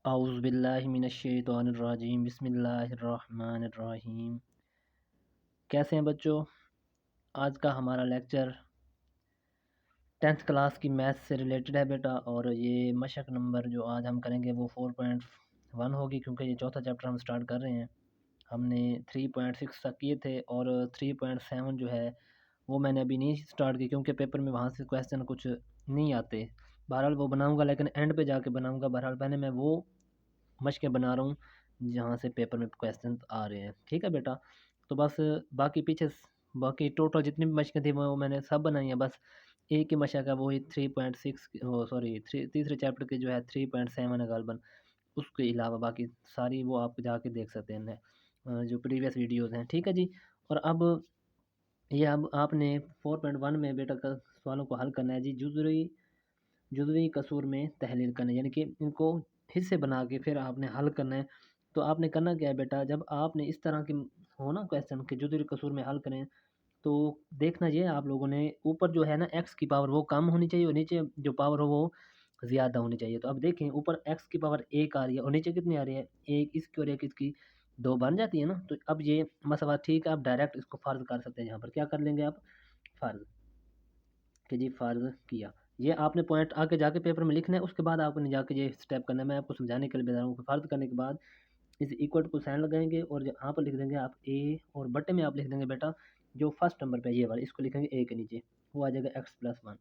औज़ुबिल्लाहि मिनश्शैतानिर्रजीम बिस्मिल्लाहिर्रहमानिर्रहीम। कैसे हैं बच्चों? आज का हमारा लेक्चर 10th क्लास की मैथ्स से रिलेटेड है बेटा। और ये मशक नंबर जो आज हम करेंगे वो 4.1 होगी, क्योंकि ये चौथा चैप्टर हम स्टार्ट कर रहे हैं। हमने 3.6 तक किए थे और 3.7 जो है वो मैंने अभी नहीं स्टार्ट की, क्योंकि पेपर में वहाँ से क्वेश्चन कुछ नहीं आते। बहरहाल वो बनाऊँगा, लेकिन एंड पे जाके बनाऊँगा। बहरहाल पहले मैं वो मशक़ें बना रहा हूँ जहाँ से पेपर में क्वेश्चन आ रहे हैं। ठीक है बेटा? तो बस बाकी टोटल जितनी भी मशक़ें थी वो मैंने सब बनाई हैं। बस एक ही मशक़ है, वही 3.6 सॉरी थ्री तीसरे चैप्टर की जो है 3.7 है गालबन। उसके अलावा बाकी सारी वो आप जाके देख सकते हैं जो प्रीवियस वीडियोज़ हैं। ठीक है जी? और अब आपने 4.1 में बेटा का सवालों को हल करना है जी। जुज़वी कसूर में तहलील करना है, यानी कि इनको हिस्से बना के फिर आपने हल करना है। तो आपने करना क्या है बेटा, जब आपने इस तरह के हो ना क्वेश्चन के जुज़वी कसूर में हल करें, तो देखना ये आप लोगों ने ऊपर जो है ना एक्स की पावर वो कम होनी चाहिए और नीचे जो पावर हो वो ज़्यादा होनी चाहिए। तो अब देखें, ऊपर एक्स की पावर 1 आ रही है और नीचे कितनी आ रही है? 1 इसकी और 1 इसकी, 2 बन जाती है ना। तो अब ये मसला ठीक है, आप डायरेक्ट इसको फ़र्ज़ कर सकते हैं। यहाँ पर क्या कर लेंगे आप? फ़र्ज़ कि जी फ़र्ज़ किया। ये आपने पॉइंट आगे जाके पेपर में लिखना है, उसके बाद आपने जाके ये स्टेप करना है। मैं आपको समझाने के लिए बता रहा हूँ कि फ़र्ज़ करने के बाद इस इक्वल टू को साइन लगाएँगे और यहाँ पर लिख देंगे आप ए, और बटे में आप लिख देंगे बेटा जो फर्स्ट नंबर पे है ये वाला, इसको लिखेंगे ए के नीचे, वो आ जाएगा एक्स प्लस 1।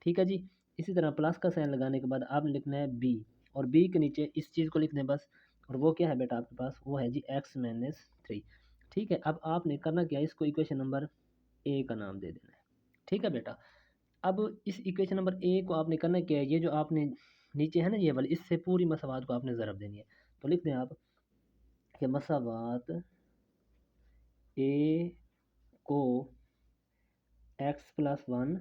ठीक है जी? इसी तरह प्लस का साइन लगाने के बाद आपने लिखना है बी, और बी के नीचे इस चीज़ को लिख दें बस। और वो क्या है बेटा आपके पास? वो है जी एक्स माइनस 3। ठीक है? अब आपने करना क्या है, इसको इक्वेशन नंबर ए का नाम दे देना है। ठीक है बेटा? अब इस इक्वेशन नंबर ए को आपने करना क्या है, ये जो आपने नीचे है ना ये वाली, इससे पूरी मसावात को आपने ज़रब देनी है। तो लिख दें आप कि मसावात ए को एक्स प्लस 1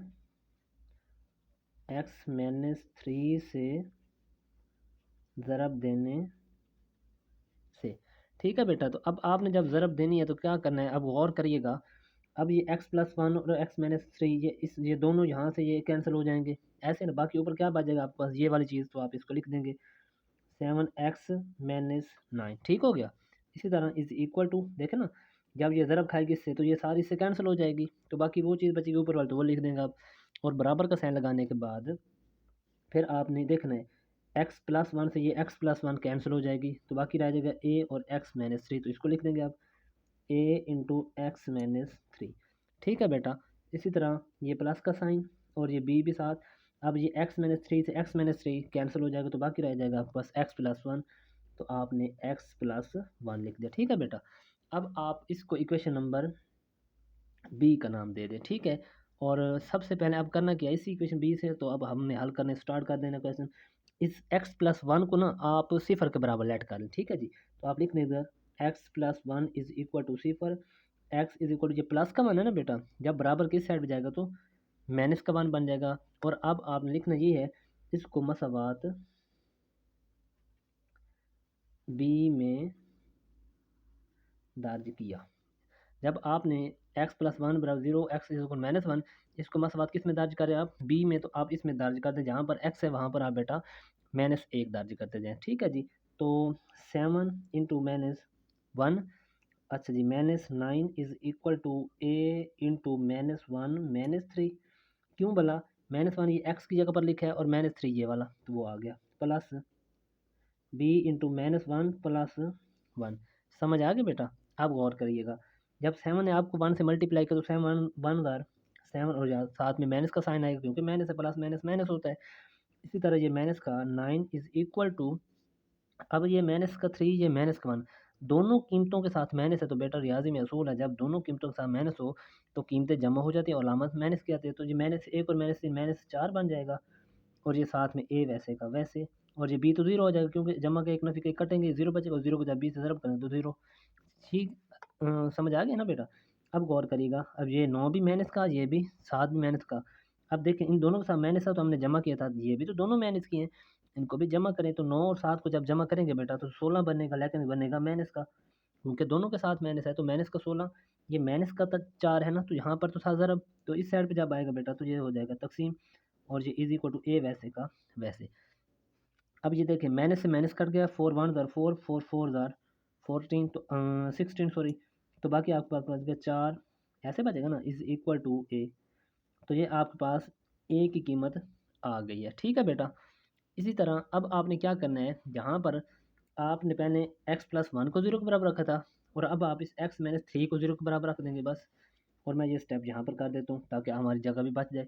एक्स माइनस 3 से ज़रब देने से। ठीक है बेटा? तो अब आपने जब ज़रब देनी है तो क्या करना है, अब गौर करिएगा। अब ये एक्स प्लस 1 और एक्स माइनस 3 ये दोनों यहाँ से ये कैंसिल हो जाएंगे, ऐसे ना। बाकी ऊपर क्या बचेगा आपके पास? ये वाली चीज़, तो आप इसको लिख देंगे 7x माइनस 9। ठीक हो गया? इसी तरह इज़ इक्वल टू, देखें ना, जब ये ज़रब खाएगी इससे तो ये सारी इससे कैंसिल हो जाएगी, तो बाकी वो चीज़ बचेगी ऊपर वाली, तो वो लिख देंगे आप। और बराबर का साइन लगाने के बाद फिर आपने देखना है एक्स प्लस 1 से ये एक्स प्लस 1 कैंसिल हो जाएगी, तो बाकी रह जाएगा ए और एक्स माइनस 3, तो इसको लिख देंगे आप ए इंटू एक्स माइनस 3। ठीक है बेटा? इसी तरह ये प्लस का साइन और ये बी भी साथ। अब ये एक्स माइनस 3 से एक्स माइनस 3 कैंसिल हो जाएगा, तो बाकी रह जाएगा आपके पास एक्स प्लस 1, तो आपने एक्स प्लस 1 लिख दिया। ठीक है बेटा? अब आप इसको इक्वेशन नंबर बी का नाम दे दें। ठीक है? और सबसे पहले अब करना क्या है, इसी इक्वेशन बी से तो अब हमने हल करने स्टार्ट कर देना क्वेश्चन। इस एक्स प्लस 1 को ना आप सिफर के बराबर लेट कर लें। ठीक है जी? तो आप लिख दें इधर x plus 1 is equal to सिफर। एक्स इज इक्वल टू, ये प्लस का वन है ना बेटा, जब बराबर किस साइड पे जाएगा तो माइनस का वन बन जाएगा। और अब आपने लिखना ये है, इसको मसावात बी में दर्ज किया। जब आपने एक्स प्लस 1 बराबर 0, एक्स इज इक्वल माइनस 1, इसको मसवात किस में दर्ज करें आप? बी में। तो आप इसमें दर्ज कर दें, जहाँ पर एक्स है वहाँ पर आप बेटा -1 दर्ज करते जाएँ। ठीक है जी? तो 7 इंटू -1, अच्छा जी, -9 is equal to a into -1 -3। क्यों बोला -1? ये एक्स की जगह पर लिखा है और -3 ये वाला, तो वो आ गया प्लस बी इंटू -1 प्लस 1। समझ आ गया बेटा? आप गौर करिएगा, जब 7 ने आपको 1 से मल्टीप्लाई किया तो 7 1 हज़ार 7 हो जाए, साथ में माइनस का साइन आएगा, क्योंकि माइनस है, प्लस माइनस माइनस होता है। इसी तरह ये माइनस का 9 इज इक्वल टू, अब ये माइनस का 3, ये माइनस का 1, दोनों कीमतों के साथ माइनस है, तो बेटा रियाजी में असूल है, जब दोनों कीमतों के साथ माइनस हो तो कीमतें जमा हो जाती है और अलामत माइनस की आती है। तो ये -1 और -3 -4 बन जाएगा, और ये साथ में ए वैसे का वैसे, और ये बी तो ज़ीरो हो जाएगा, क्योंकि जमा के एक नफ़ी के कटेंगे, ज़ीरो बचेगा, और ज़ीरो को जब बी से ज़रब करें तो ज़ीरो। ठीक समझ आ गया ना बेटा? अब गौर करिएगा, अब ये 9 भी माइनस का, ये भी 7 भी माइनस का। अब देखें इन दोनों के साथ माइनस है तो हमने जमा किया था, ये भी तो दोनों माइनस की हैं, इनको भी जमा करें तो 9 और 7 को जब जमा करेंगे बेटा तो 16 बनेगा, लेकिन बनेगा माइनस का, क्योंकि दोनों के साथ माइनस है, तो माइनस का 16, ये माइनस का तक 4 है ना, तो यहाँ पर तो था ज़रब, तो इस साइड पे जब आएगा बेटा तो ये हो जाएगा तक़सीम, और ये इज़ इक्वल टू ए वैसे का वैसे। अब ये देखिए माइनस से माइनस कट गया, 4 वन ज़ार 4, 4 4 ज़ार 14, तो 16 सॉरी, तो बाकी आपके पास बच गया 4, ऐसे बचेगा ना, इज़ इक्वल टू ए। तो ये आपके पास ए की कीमत आ गई है। ठीक है बेटा। इसी तरह अब आपने क्या करना है, जहाँ पर आपने पहले x प्लस वन को जीरो के बराबर रखा था, और अब आप इस x माइनस थ्री को जीरो के बराबर रख देंगे बस। और मैं ये स्टेप यहाँ पर कर देता हूँ ताकि हमारी जगह भी बच जाए।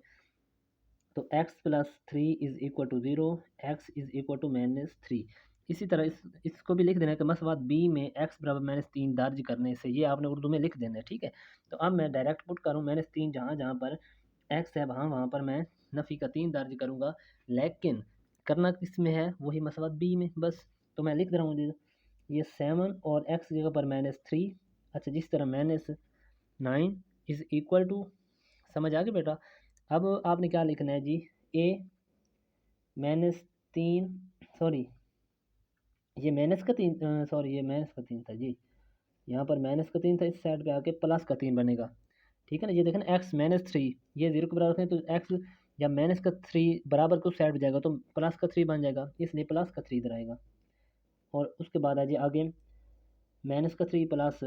तो x plus three is equal to zero, x is equal to minus three. इसी तरह इसको भी लिख देना है कि मसवाद b में x बराबर माइनस तीन दर्ज करने से, ये आपने उर्दू में लिख देना है। ठीक है। तो अब मैं डायरेक्ट पुट करूँ माइनस तीन, जहाँ जहाँ पर x है वहाँ वहाँ पर मैं नफ़ी का तीन दर्ज करूँगा, लेकिन करना किस में है, वही मसवाद b में बस। तो मैं लिख दे रहा हूँ ये 7 और x की जगह पर माइनस थ्री। अच्छा, जिस तरह माइनस 9 इज़ इक्वल टू, समझ आ गया बेटा। अब आपने क्या लिखना है जी, a माइनस तीन, सॉरी ये माइनस का तीन, सॉरी ये माइनस का तीन था जी, यहाँ पर माइनस का तीन था, इस साइड पे आके प्लस का तीन बनेगा। ठीक है ना। ये देखें ना, एक्स माइनस थ्री, ये जीरो के बराबर है, तो एक्स जब माइनस का थ्री बराबर को साइड पे जाएगा तो प्लस का थ्री बन जाएगा, इसलिए प्लस का थ्री इधर आएगा। और उसके बाद आ जाए आगे माइनस का three plus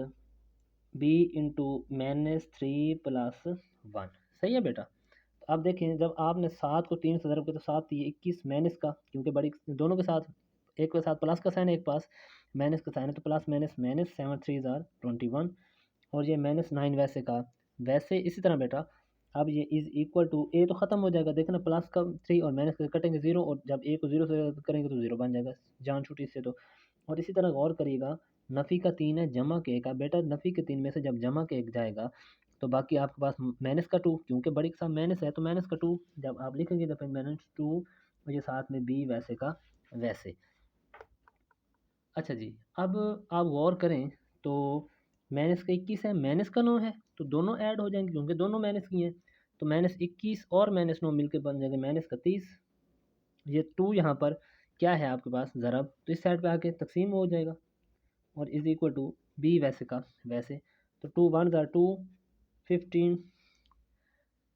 b into minus three plus one. सही है बेटा। तो अब देखें, जब आपने सात को तीन से ज़रब किया तो सात ये 21 माइनस का, क्योंकि बड़ी दोनों के साथ, एक के साथ प्लस का साइन है, एक पास माइनस का साइन है, तो प्लस माइनस माइनस 7 3 ज़ार 21, और ये माइनस नाइन वैसे का वैसे। इसी तरह बेटा अब ये इज़ इक्वल टू ए तो ख़त्म हो जाएगा, देखना प्लस का थ्री और माइनस का कटेंगे ज़ीरो, और जब ए को ज़ीरो से करेंगे तो ज़ीरो बन जाएगा, जान छूटी इससे तो। और इसी तरह गौर करिएगा, नफ़ी का तीन है जमा के एक का, बेटा नफ़ी के तीन में से जब जमा के एक जाएगा तो बाकी आपके पास माइनस का टू, क्योंकि बड़ी के साथ माइनस है तो माइनस का टू जब आप लिखेंगे तो फिर माइनस टू, और ये साथ में बी वैसे का वैसे। अच्छा जी, अब आप गौर करें तो माइनस का 21 है, माइनस का 9 है, तो दोनों ऐड हो जाएंगे क्योंकि दोनों माइनस की हैं। तो माइनस 21 और माइनस 9 मिलकर बन जाएंगे माइनस का 30। ये टू यहाँ पर क्या है आपके पास ज़रब, तो इस साइड पे आके तकसीम हो जाएगा, और इज़ इक्वल टू बी वैसे का वैसे। तो टू वन ज़ार टू, 15,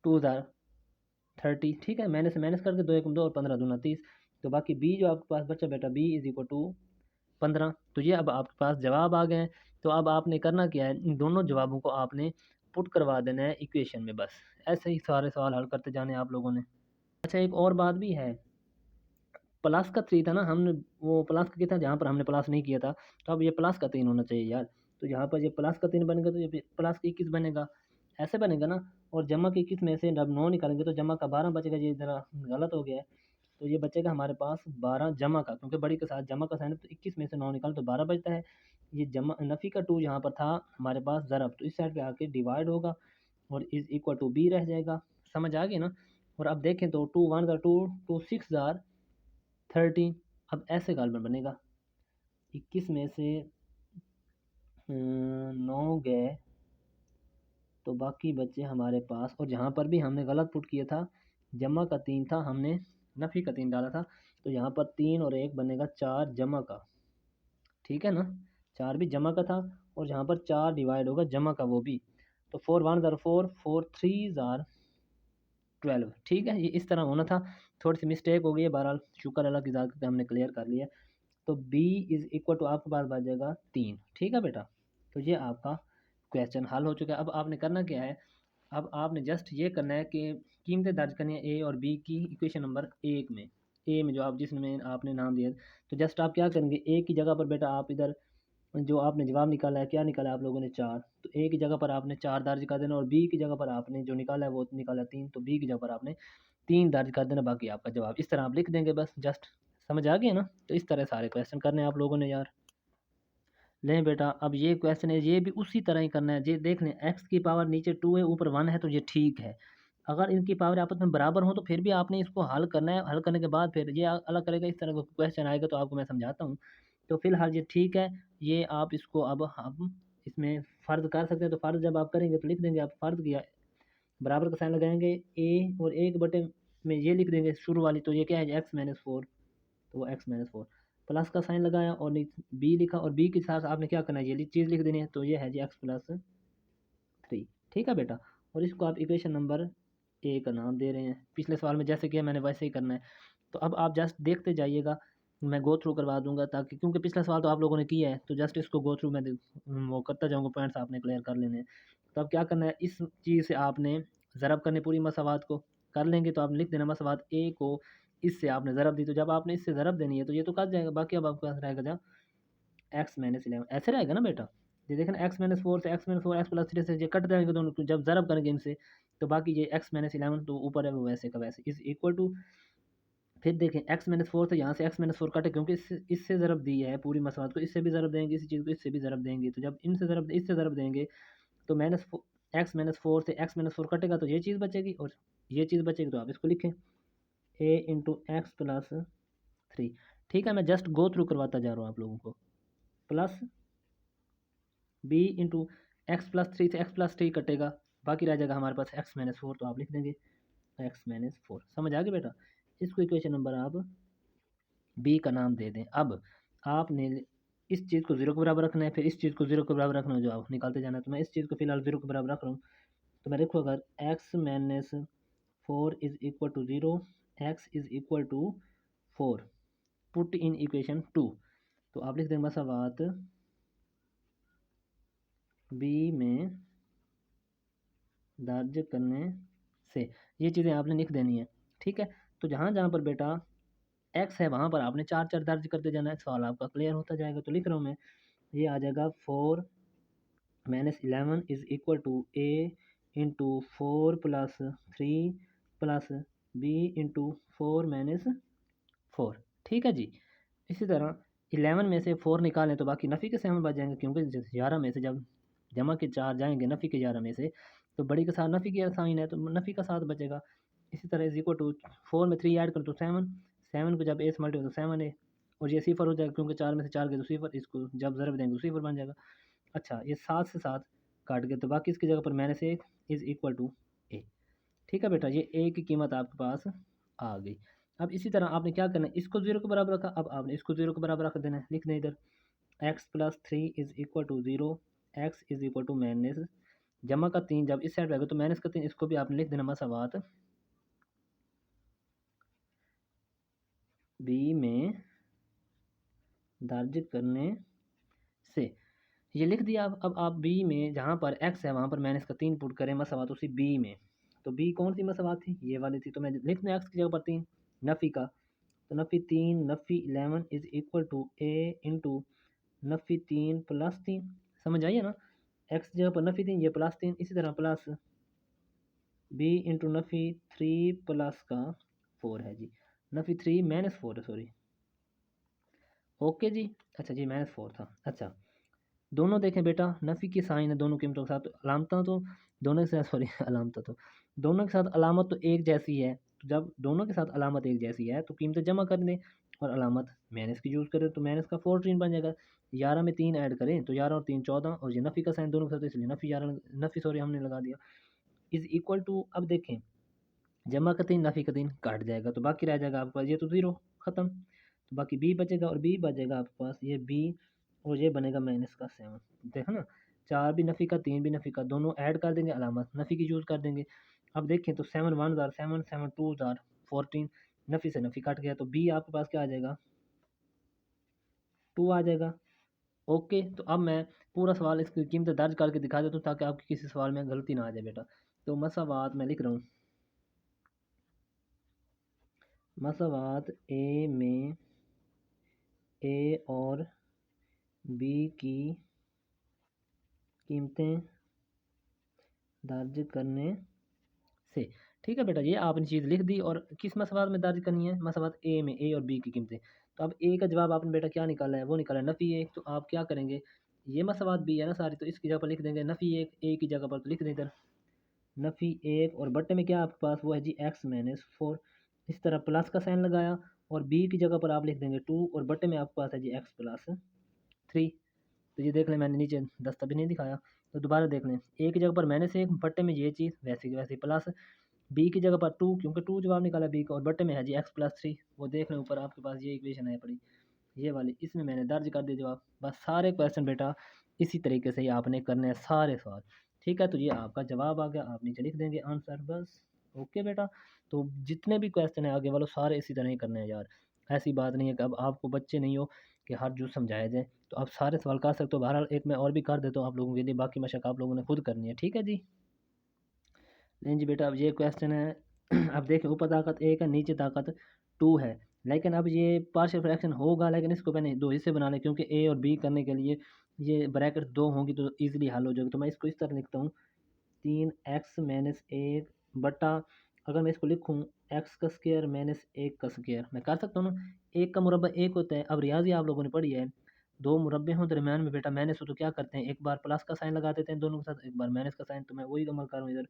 टू ज़ार 30। ठीक है, माइनस से माइनस करके दो एक दो और 15 दूना 30। तो बाकी बी जो आपके पास बचा बेटा, बी इज़ इक्वल टू 15। तो ये अब आपके पास जवाब आ गए हैं। तो अब आपने करना क्या है, इन दोनों जवाबों को आपने पुट करवा देना है इक्वेशन में बस। ऐसे ही सारे सवाल हल करते जाने आप लोगों ने। अच्छा, एक और बात भी है, प्लस का थ्री था ना, हमने वो प्लस का किया था जहाँ पर हमने प्लस नहीं किया था, तो अब ये प्लस का तीन होना चाहिए यार। तो यहाँ पर ये प्लस का तीन बनेगा तो ये प्लस का 21 बनेगा, ऐसे बनेगा ना। और जमा के 21 में से जब 9 निकालेंगे तो जमा का 12 बचेगा, ये ज़रा गलत हो गया है। तो ये बचेगा हमारे पास 12 जमा का, क्योंकि बड़ी के साथ जमा का साइन है, तो 21 में से 9 निकाल तो 12 बचता है। ये जमा नफ़ी का टू यहाँ पर था हमारे पास ज़रब, तो इस साइड पे आके डिवाइड होगा और इज़ इक्वल टू बी रह जाएगा। समझ आ गई ना। और अब देखें तो टू वन ज़ार टू, टू सिक्स ज़ार 13। अब ऐसे गालमन बनेगा, 21 में से 9 गए तो बाकी बच्चे हमारे पास, और जहाँ पर भी हमने गलत पुट किया था, जमा का तीन था, हमने नफ़ी का तीन डाला था, तो यहाँ पर तीन और एक बनेगा चार जमा का। ठीक है ना, चार भी जमा का था, और जहाँ पर चार डिवाइड होगा जमा का वो भी। तो फोर वन ज़ार फोर, फोर थ्री ज़ार 12। ठीक है, ये इस तरह होना था, थोड़ी सी मिस्टेक हो गई है, बहरहाल शुक्र अल्लाह की ज़ात हमने क्लियर कर लिया। तो b इज़ इक्वल टू आपके पास बच जाएगा तीन। ठीक है बेटा। तो ये आपका क्वेश्चन हल हो चुका है। अब आपने करना क्या है, अब आपने जस्ट ये करना है कि कीमतें दर्ज करनी है ए और बी की इक्वेशन नंबर एक में, ए में जो आप जिसमें आपने नाम दिया। तो जस्ट आप क्या करेंगे, ए की जगह पर बेटा आप इधर जो आपने जवाब निकाला है, क्या निकाला है आप लोगों ने, चार, तो ए की जगह पर आपने चार दर्ज कर देना, और बी की जगह पर आपने जो निकाला है वो निकाला तीन, तो बी की जगह पर आपने तीन दर्ज कर देना, बाकी आपका जवाब इस तरह आप लिख देंगे बस। जस्ट समझ आ गया ना। तो इस तरह सारे क्वेश्चन करने हैं आप लोगों ने यार। लें बेटा, अब ये क्वेश्चन है, ये भी उसी तरह ही करना है। ये देख लें, एक्स की पावर नीचे टू है ऊपर वन है, तो ये ठीक है। अगर इनकी पावर आपस में बराबर हो तो फिर भी आपने इसको हल करना है, हल करने के बाद फिर ये अलग करेगा, इस तरह का क्वेश्चन आएगा तो आपको मैं समझाता हूँ। तो फिलहाल ये ठीक है। ये आप इसको अब हम इसमें फ़र्ज़ कर सकते हैं, तो फ़र्ज़ जब आप करेंगे तो लिख देंगे, आप फ़र्ज़ किया, बराबर का साइन लगाएंगे, ए और एक बटे में ये लिख देंगे शुरू वाली, तो ये क्या है, एक्स माइनस फोर, तो वो एक्स माइनस फोर, प्लस का साइन लगाया और बी लिखा, और बी के साथ आपने क्या करना है, ये चीज़ लिख देनी है, तो ये है जी एक्स प्लस थ्री। ठीक है बेटा। और इसको आप इक्वेशन नंबर ए का नाम दे रहे हैं, पिछले सवाल में जैसे किया मैंने वैसे ही करना है। तो अब आप जस्ट देखते जाइएगा, मैं गो थ्रू करवा दूंगा, ताकि क्योंकि पिछला सवाल तो आप लोगों ने किया है, तो जस्ट इसको गो थ्रू मैं वो करता जाऊंगा, पॉइंट्स आपने क्लियर कर लेने हैं। तो अब क्या करना है, इस चीज़ से आपने ज़रब करने पूरी मसावात को कर लेंगे, तो आप लिख देना मसावात ए को इससे आपने ज़रब दी, तो जब आपने इससे ज़रब देनी है तो ये तो कट जाएगा, बाकी अब आपके पास रहेगा जब एक्स माइनस 11 ऐसे रहेगा ना बेटा। ये देखें ना, एक्स माइनस 4 से एक्स माइनस 4 एक्स प्लस 3 से ये कट जाएंगे दोनों, तो जब ज़रब करेंगे इनसे तो बाकी ये एक्स माइनस 11 तो ऊपर है वो वैसे का वैसे इज इक्वल टू, फिर देखें एक्स माइनस 4 तो यहाँ से एक्स माइनस 4 कटे, क्योंकि इससे ज़रब दी है पूरी मसवात को, इससे भी ज़रब देंगे, इसी चीज़ को इससे भी ज़रब देंगे, तो जब इनसे ज़रब इससे ज़रब देंगे तो माइनस एक्स माइनस 4 से एक्स माइनस 4 कटेगा तो ये चीज़ बचेगी, और ये चीज़ बचेगी, तो आप इसको लिखें ए इंटू एक्स प्लस 3। ठीक है, मैं जस्ट गो थ्रू करवाता जा रहा हूँ आप लोगों को। Plus b into x plus 3 से एक्स प्लस 3 कटेगा, बाकी रह जाएगा हमारे पास एक्स माइनस 4, तो आप लिख देंगे एक्स माइनस 4। समझ आ गया बेटा। इसको इक्वेशन नंबर आप बी का नाम दे दें। अब आपने इस चीज़ को जीरो के बराबर रखना है, फिर इस चीज़ को जीरो के बराबर रखना है, जो आप निकालते जाना है। तो मैं इस चीज़ को फिलहाल जीरो के बराबर रख रहा हूँ, तो मैं देखो अगर x minus 4 is equal to zero, x is equal to 4, put in equation 2, तो आप लिख देंगे मसावात बी में दर्ज करने से, ये चीज़ें आपने लिख देनी है। ठीक है, तो जहाँ जहाँ पर बेटा एक्स है वहाँ पर आपने 4 4 दर्ज करते जाना है, सवाल आपका क्लियर होता जाएगा। तो लिख रहा हूँ मैं, ये आ जाएगा 4 minus 11 is equal to a into 4 plus 3 plus b into 4 minus 4। ठीक है जी। इसी तरह 11 में से 4 निकालें तो बाकी नफ़ी के 7 बच जाएंगे, क्योंकि 11 में से जब जमा के 4 जाएंगे नफ़ी के 11 में से, तो बड़ी के साथ नफ़ी की साइन है तो नफ़ी का 7 बचेगा। इसी तरह इज इक्वल टू 4 में 3 ऐड कर तो 7, 7 को जब ए से मल्टीप्लाई तो 7 है, और ये सिफर हो जाएगा, क्योंकि 4 में से 4 गए तो सिफर, इसको जब ज़रब देंगे तो सिफर बन जाएगा। अच्छा, ये 7 से 7 काट गए, तो बाकी इसकी जगह पर माइनस 1 इज़ इक्वल टू ए। ठीक है बेटा, ये ए की कीमत आपके पास आ गई। अब इसी तरह आपने क्या करना है, इसको जीरो के बराबर रखा, अब आपने इसको जीरो के बराबर रख देना है। लिख दें इधर x plus 3 is equal to zero, x is equal to minus जमा का 3, जब इस साइड रहेगा तो माइनस का 3, इसको भी आपने लिख देना मसावात बी में दर्ज करने से। ये लिख दिया। अब आप बी में जहाँ पर एक्स है वहाँ पर माइनस का 3 पुट करें मसावात उसी बी में। तो बी कौन सी मसावात थी, ये वाली थी, तो मैं लिख दूँ एक्स की जगह पर 3 नफ़ी का, तो नफ़ी 3 नफ़ी 11 is equal to a into नफ़ी 3 प्लस 3। समझ आइए ना, एक्स की जगह पर नफ़ी 3, ये प्लस 3, इसी तरह प्लस बी इंटू नफ़ी 3 प्लस का 4 है जी, नफ़ी 3 माइनस 4 है, सॉरी। ओके जी। अच्छा जी, माइनस 4 था। अच्छा, दोनों देखें बेटा, नफ़ी की साइन है दोनों कीमतों के साथ, अलामत तो दोनों के साथ, सॉरी अलामत तो दोनों के साथ अलामत तो एक जैसी है, तो जब दोनों के साथ अलामत एक जैसी है तो कीमतें जमा कर दें, और अलामत माइनस की यूज़ करें तो माइनस का 14 बन जाएगा। 11 में 3 ऐड करें तो 11 और 3 14, और ये नफ़ी का साइन दोनों के साथ, इसलिए नफ़ी 11 नफ़ी सॉरी हमने लगा दिया इज़ इक्वल टू, अब देखें जमा का 3 नफ़ी का 3 काट जाएगा, तो बाकी रह जाएगा आपके पास ये तो ज़ीरो ख़त्म, तो बाकी बी बचेगा, और बी बचेगा आपके पास ये बी, और ये बनेगा माइनस का 7। देखो ना, 4 भी नफ़ी का 3 भी नफ़ी का, दोनों ऐड कर देंगे, अलामत नफ़ी की यूज़ कर देंगे। अब देखें तो 7 1 ज़ार 7, 7 2 ज़ार 14, नफ़ी से नफ़ी कट गया, तो बी आपके पास क्या आ जाएगा, 2 आ जाएगा। ओके, तो अब मैं पूरा सवाल इसकी कीमतें दर्ज करके दिखा देता हूँ, ताकि आपकी किसी सवाल में गलती ना आ जाए बेटा। तो मसावात मैं लिख रहा हूँ, मसावात ए में ए और बी की कीमतें दर्ज करने से। ठीक है बेटा, ये आपने चीज़ लिख दी, और किस मसवाद में दर्ज करनी है, मसवाद ए में, ए और बी की कीमतें। तो अब ए का जवाब आपने बेटा क्या निकाला है, वो निकाला है नफ़ी एक, तो आप क्या करेंगे, ये मसवाद बी है ना सारी, तो इसकी जगह पर लिख देंगे नफ़ी एक, ए की जगह पर तो लिख दें इधर नफ़ी एक, और बट्टे में क्या आपके पास वो है जी एक्स माइनस 4, इस तरह प्लस का साइन लगाया, और बी की जगह पर आप लिख देंगे 2, और बट्टे में आपके पास है जी एक्स प्लस 3। तो ये देख लें, मैंने नीचे दस्ता भी नहीं दिखाया, तो दोबारा देख लें, ए की जगह पर माइनस एक, बट्टे में ये चीज़ वैसे की वैसे प्लस, बी की जगह पर 2, क्योंकि 2 जवाब निकाला बी का, और बट्टे में है जी एक्स प्लस 3, वो देख लें ऊपर आपके पास ये इक्वेशन है पड़ी, ये वाली, इसमें मैंने दर्ज कर दिया जवाब। बस सारे क्वेश्चन बेटा इसी तरीके से ही आपने करने हैं सारे सवाल। ठीक है, तो ये आपका जवाब आ गया, आप नीचे लिख देंगे आंसर बस। ओके बेटा, तो जितने भी क्वेश्चन है आगे वालों सारे इसी तरह ही करने हैं यार। ऐसी बात नहीं है कि अब आपको बच्चे नहीं हो कि हर जूस समझाया जाए, तो आप सारे सवाल कर सकते हो। बहरहाल एक मैं और भी कर देता हूँ आप लोगों के लिए, बाकी मशक आप लोगों ने खुद करनी है, ठीक है जी। नहीं जी बेटा, अब ये क्वेश्चन है अब देखें, ऊपर ताकत 1 है, नीचे ताकत 2 है, लेकिन अब ये पार्शियल फ्रैक्शन होगा, लेकिन इसको मैंने 2 हिस्से बना लें, क्योंकि ए और बी करने के लिए ये ब्रैकेट 2 होंगी तो ईज़िली हल हो जाएगी। तो मैं इसको इस तरह लिखता हूँ, 3x माइनस 1 बटा, अगर मैं इसको लिखूँ एक्स का स्क्वायर माइनस 1 का स्क्वायर, मैं कर सकता हूँ ना, 1 का मुरब्बा 1 होता है। अब रियाज़ी आप लोगों ने पढ़ी है, दो मुरब्बे हों दरमियान में बेटा माइनस हो तो क्या करते हैं, एक बार प्लस का साइन लगा देते हैं दोनों के साथ, एक बार माइनस का साइन, तो मैं वही अमल कर रहा हूँ इधर।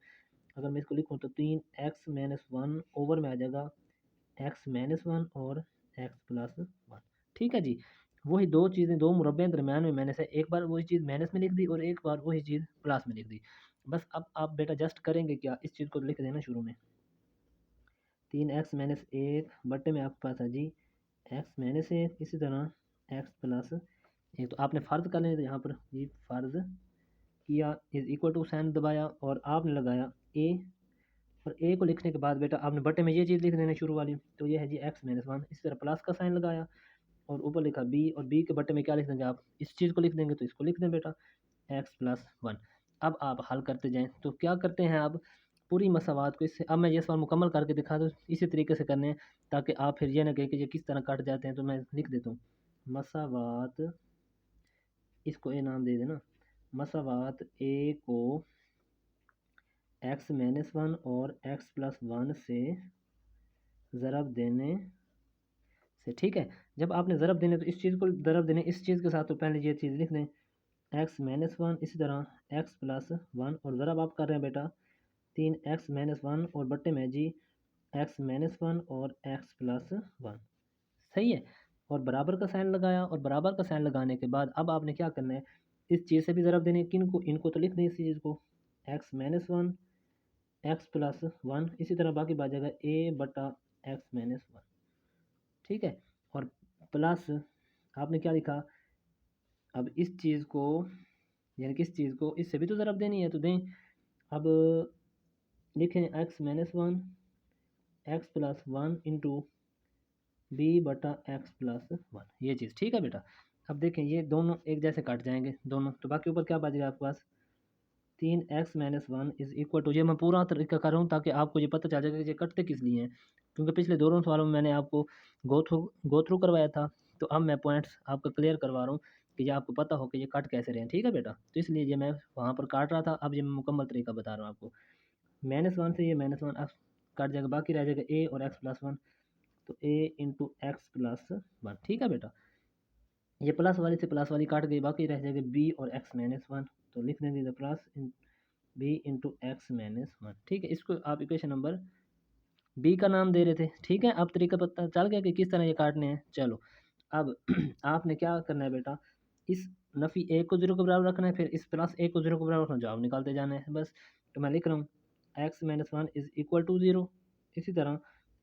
अगर मैं इसको लिखूँ तो 3x माइनस 1 ओवर में आ जाएगा x माइनस 1 और x प्लस 1, ठीक है जी। वही दो चीज़ें, दो मुरब्बे हैं दरमियान में, मैंने से एक बार वही चीज़ माइनस में लिख दी और एक बार वही चीज़ प्लस में लिख दी। बस अब आप बेटा जस्ट करेंगे क्या, इस चीज़ को लिख देना शुरू में, 3x माइनस 1 बट्टे में आपके पास है जी x माइनस 1, इसी तरह x प्लस 1। तो आपने फ़र्ज़ कर लेना, तो यहाँ पर जी फ़र्ज़ किया, इज़ इक्वल टू साइन दबाया और आपने लगाया a, और ए को लिखने के बाद बेटा आपने बटे में ये चीज़ लिख देनी शुरू वाली, तो ये है जी x माइनस 1, इसी तरह प्लस का साइन लगाया और ऊपर लिखा b, और b के बटे में क्या लिख देंगे आप, इस चीज़ को लिख देंगे, तो इसको लिख दें बेटा x प्लस 1। अब आप हल करते जाएं, तो क्या करते हैं आप पूरी मसावात को इससे, अब मैं ये सवाल मुकम्मल करके दिखा दूँ, इसी तरीके से करने हैं ताकि आप फिर ये ना कहें कि ये किस तरह कट जाते हैं। तो मैं लिख देता हूँ मसावात, इसको ए नाम दे देना, मसावात ए को x माइनस 1 और x प्लस 1 से ज़रब देने से, ठीक है। जब आपने ज़रब देने, तो इस चीज़ को ज़रब देने इस चीज़ के साथ, तो पहले ये चीज़ लिख दें x माइनस 1, इसी तरह x प्लस 1, और ज़रब आप कर रहे हैं बेटा 3x माइनस 1 और बट्टे में जी x माइनस 1 और x प्लस 1, सही है। और बराबर का साइन लगाया, और बराबर का साइन लगाने के बाद अब आपने क्या करना है, इस चीज़ से भी ज़रब देने, किन को, इनको तो लिख दें इस चीज़ को, x माइनस 1 x प्लस 1, इसी तरह बाकी बात जाएगा a बटा x माइनस 1, ठीक है। और प्लस आपने क्या लिखा, अब इस चीज़ को, यानी कि इस चीज़ को इससे भी तो ज़रब देनी है, तो दें। अब लिखें x minus 1 x plus 1 into b बटा x प्लस 1, ये चीज़, ठीक है बेटा। अब देखें ये दोनों एक जैसे कट जाएंगे दोनों, तो बाकी ऊपर क्या बचेगा आपके पास, 3x minus 1 is equal to, ये मैं पूरा तरीका कर रहा हूँ ताकि आपको ये पता चल जाएगा कि ये कटते किस लिए हैं, क्योंकि पिछले दोनों सवालों में मैंने आपको गो थ्रू करवाया था, तो अब मैं पॉइंट्स आपको क्लियर करवा रहा हूँ कि ये आपको पता हो कि ये कट कैसे रहे हैं, ठीक है बेटा। तो इसलिए ये मैं वहाँ पर काट रहा था, अब ये मैं मुकम्मल तरीका बता रहा हूँ आपको। माइनस 1 से ये माइनस 1 कट जाएगा, बाकी रह जाएगा a और x प्लस 1, तो a इंटू एक्स प्लस 1, ठीक है बेटा। ये प्लस वाली से प्लस वाली काट गई, बाकी रह जाएगा b और x माइनस 1, तो लिख देंगे इधर plus b into x minus 1, ठीक है। इसको आप इक्वेशन नंबर b का नाम दे रहे थे, ठीक है। अब तरीका पता चल गया कि किस तरह ये काटने हैं। चलो अब आपने क्या करना है बेटा, इस नफ़ी a को 0 के बराबर रखना है, फिर इस प्लस a को 0 के बराबर रखना, जवाब निकालते जाना है बस। तो मैं लिख रहा हूँ x minus 1 is equal to 0, इसी तरह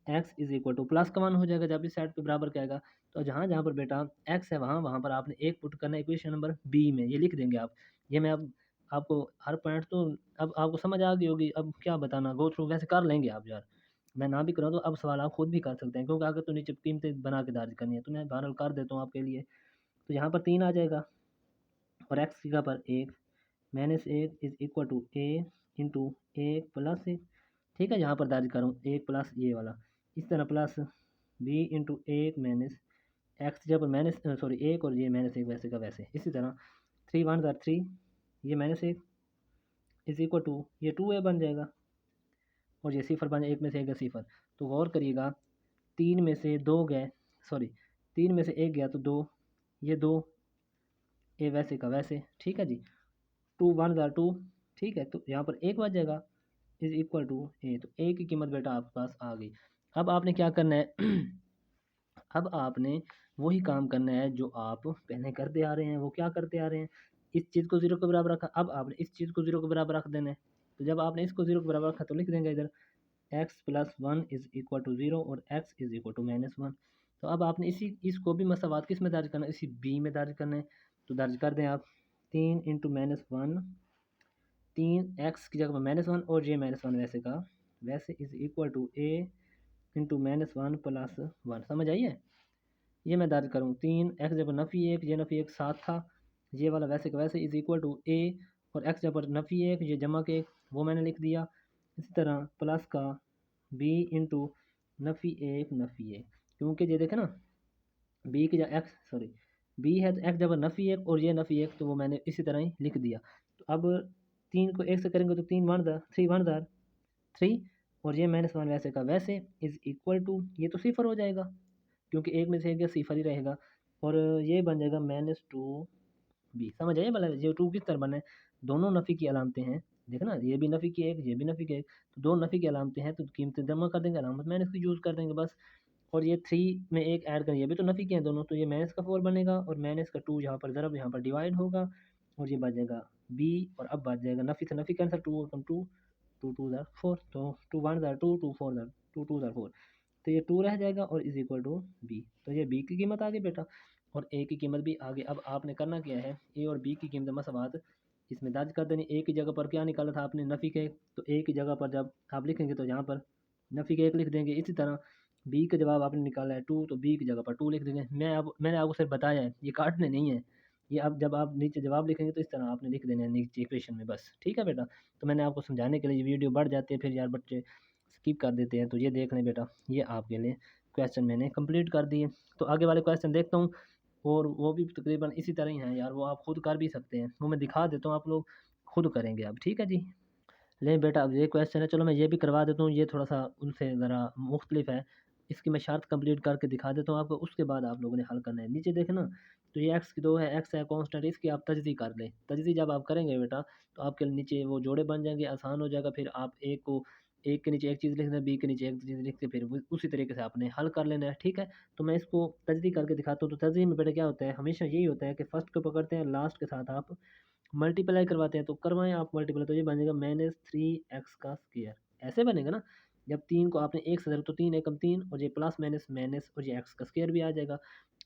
x is equal to plus का 1 हो जाएगा जब इस साइड पे बराबर का आएगा। तो जहाँ जहाँ पर बेटा x है वहाँ वहाँ पर आपने एक पुट करना है इक्वेशन नंबर b में, ये लिख देंगे आप। ये मैं अब आपको हर पॉइंट तो अब आपको समझ आ गई होगी, अब क्या बताना, गो थ्रू वैसे कर लेंगे आप यार, मैं ना भी कराऊँ तो अब सवाल आप खुद भी कर सकते हैं, क्योंकि आगे तो नीचे कीमतें बना के दर्ज करनी है, तो मैं बहरहाल कर देता हूँ आपके लिए। तो यहाँ पर 3 आ जाएगा और x की जगह पर 1 minus 1 is equal to a into 1 plus 1, ठीक है। यहाँ पर दर्ज करूँ 1 प्लस ये वाला, इस तरह plus b into 1 minus x की जगह पर माइनस सॉरी 1 और ये माइनस 1 वैसे का वैसे, इसी तरह 3 1 ज़ार 3, ये माइनस 1 इज़ इक्वल टू ये 2a बन जाएगा, और ये सिफर बन जाए, एक में से एक गया सिफर। तो गौर करिएगा 3 में से 2 गए, सॉरी 3 में से 1 गया तो 2, ये 2 ए वैसे का वैसे, ठीक है जी। 2 1 ज़ार 2, ठीक है। तो यहाँ पर 1 बच जाएगा इज़ इक्वल टू ए, तो ए की कीमत बेटा आपके पास आ गई। अब आपने क्या करना है अब आपने वही काम करना है जो आप पहले करते आ रहे हैं। वो क्या करते आ रहे हैं, इस चीज़ को 0 के बराबर रखा, अब आपने इस चीज़ को 0 के बराबर रख देना है। तो जब आपने इसको 0 के बराबर रखा तो लिख देंगे इधर x plus 1 is equal to 0 और x is equal to minus 1। तो अब आपने इसको भी मसावात किस में दर्ज करना है, इसी b में दर्ज करना है। तो दर्ज कर दें आप 3 इंटू माइनस 1, 3x की जगह पर माइनस 1 और ये माइनस 1 वैसे का वैसे is equal to a into minus 1 plus 1, समझ आई है। ये मैं दर्ज करूँ 3 एक्स जबर नफ़ी 1, ये नफ़ी 1 7 था, ये वाला वैसे का वैसे इज़ इक्वल टू ए और एक्स जबर नफ़ी 1 ये जमा के वो मैंने लिख दिया। इसी तरह प्लस का बी इंटू नफ़ी 1 नफ़ी 1, क्योंकि ये देखें ना बी की एक्स सॉरी बी है तो एक्स जबर नफ़ी 1 और ये नफ़ी 1, तो वो मैंने इसी तरह ही लिख दिया। तो अब 3 को 1 से करेंगे तो 3 वन ज़ार 3 वन ज़ार 3 और ये -1 वैसे का वैसे इज़ इक्वल टू ये तो सिफर हो जाएगा क्योंकि एक में से एक सिफर ही रहेगा और ये बन जाएगा -2 बी। समझ आइए मतलब ये 2 किस तरह बने, दोनों नफ़ी की अलामतें हैं, देखो ना ये भी नफ़ी की एक ये भी नफ़ी की एक, तो दो नफ़ी की अलामतें हैं तो कीमतें जमा कर देंगे, अलामत माइनस की यूज़ कर देंगे बस। और ये 3 में एक ऐड करें, ये भी तो नफ़ी के हैं दोनों, तो ये माइनस का 4 बनेगा और माइनस का 2 यहाँ पर ज़रब यहाँ पर डिवाइड होगा और ये बच जाएगा बी। और अब बच जाएगा नफ़ी से नफ़ी कैंसिल 2 और 2 2 2 ज़ार 4, तो 2 1 ज़ार 2 2 4 ज़ार 2 2 ज़ार 4, तो ये 2 रह जाएगा और इज़ इक्वल टू बी। तो ये बी की कीमत आ गई बेटा और ए की कीमत भी आ गई। अब आपने करना क्या है, ए और बी की कीमत मसवात इसमें दर्ज कर देनी। ए की जगह पर क्या निकाला था आपने, नफ़ी के, तो ए की जगह पर जब आप लिखेंगे तो यहाँ पर नफ़ी के 1 लिख देंगे। इसी तरह बी का जवाब आपने निकाला है 2, तो बी की जगह पर 2 लिख देंगे। मैंने आपको सिर्फ बताया है, ये काटने नहीं है। ये अब जब आप नीचे जवाब लिखेंगे तो इस तरह आपने लिख देना है नीचे इक्वेशन में बस, ठीक है बेटा। तो मैंने आपको समझाने के लिए वीडियो बढ़ जाती है, फिर यार बच्चे स्किप कर देते हैं, तो ये देख लें बेटा, ये आपके लिए क्वेश्चन मैंने कंप्लीट कर दिए। तो आगे वाले क्वेश्चन देखता हूँ और वो भी तकरीबन इसी तरह ही हैं यार, वो आप खुद कर भी सकते हैं, वो मैं दिखा देता हूँ, आप लोग खुद करेंगे अब, ठीक है जी। नहीं बेटा अब ये क्वेश्चन है, चलो मैं ये भी करवा देता हूँ, ये थोड़ा सा उनसे ज़रा मुख्तलिफ है। इसकी मैं शर्त कंप्लीट करके दिखा देता हूँ आपको, उसके बाद आप लोगों ने हल करना है। नीचे देखें ना, तो ये एक्स की 2 है, एक्स है कांस्टेंट, इसकी आप तजदी कर लें। तजदी जब आप करेंगे बेटा तो आपके नीचे वो जोड़े बन जाएंगे, आसान हो जाएगा। फिर आप एक को एक के नीचे एक चीज़ लिख दें, बी के नीचे एक चीज़ लिख के फिर उसी तरीके से आपने हल कर लेना है, ठीक है। तो मैं इसको तजदी करके दिखाता हूँ। तो तजदी में बेटा क्या होता है, हमेशा यही होता है कि फर्स्ट को पकड़ते हैं, लास्ट के साथ आप मल्टीप्लाई करवाते हैं, तो करवाएं आप मल्टीप्लाई, तो ये बनेगा -3x का स्क्वायर, ऐसे बनेगा ना। जब 3 को आपने 1 से ज़रूर तो 3 एकम 3 और ये प्लस माइनस माइनस और ये x का स्क्वायर भी आ जाएगा।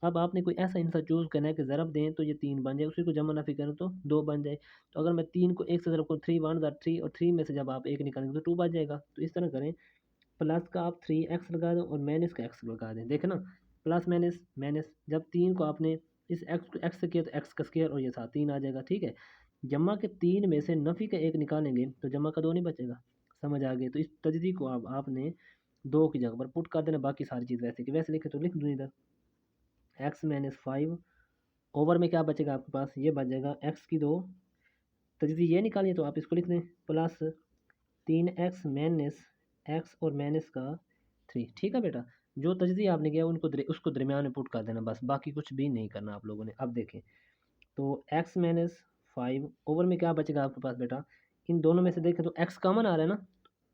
अब आपने कोई ऐसा आंसर चूज़ करना है कि ज़रब दें तो ये 3 बन जाए, उसी को जमा नफ़ी करें तो 2 बन जाए। तो अगर मैं 3 को 1 से ज़रब करूँ 3 1 ज़ार 3 और 3 में से जब आप 1 निकालेंगे तो 2 बच जाएगा। तो इस तरह करें, प्लस का आप 3x लगा दें और माइनस का x लगा दें, देखें ना प्लस माइनस माइनस, जब 3 को आपने इस x से किया तो x का स्क्वायर और ये साथ 3 आ जाएगा, ठीक है। जमा के 3 में से नफ़ी का 1 निकालेंगे तो जमा का 2 नहीं बचेगा, समझ आ गई। तो इस तजदी को अब आपने 2 की जगह पर पुट कर देना, बाकी सारी चीज़ वैसे की वैसे लिखे तो लिख दूँ इधर x-5 ओवर में क्या बचेगा आपके पास, ये बच जाएगा x की 2, तजदी ये निकालिए तो आप इसको लिख दें प्लस 3x माइनस x और माइनस का 3, ठीक है बेटा। जो तजदी आपने किया उनको उसको दरमियान में पुट कर देना बस, बाकी कुछ भी नहीं करना आप लोगों ने। अब देखें तो x-5 ओवर में क्या बचेगा आपके पास बेटा, इन दोनों में से देखें तो x कॉमन आ रहा है ना,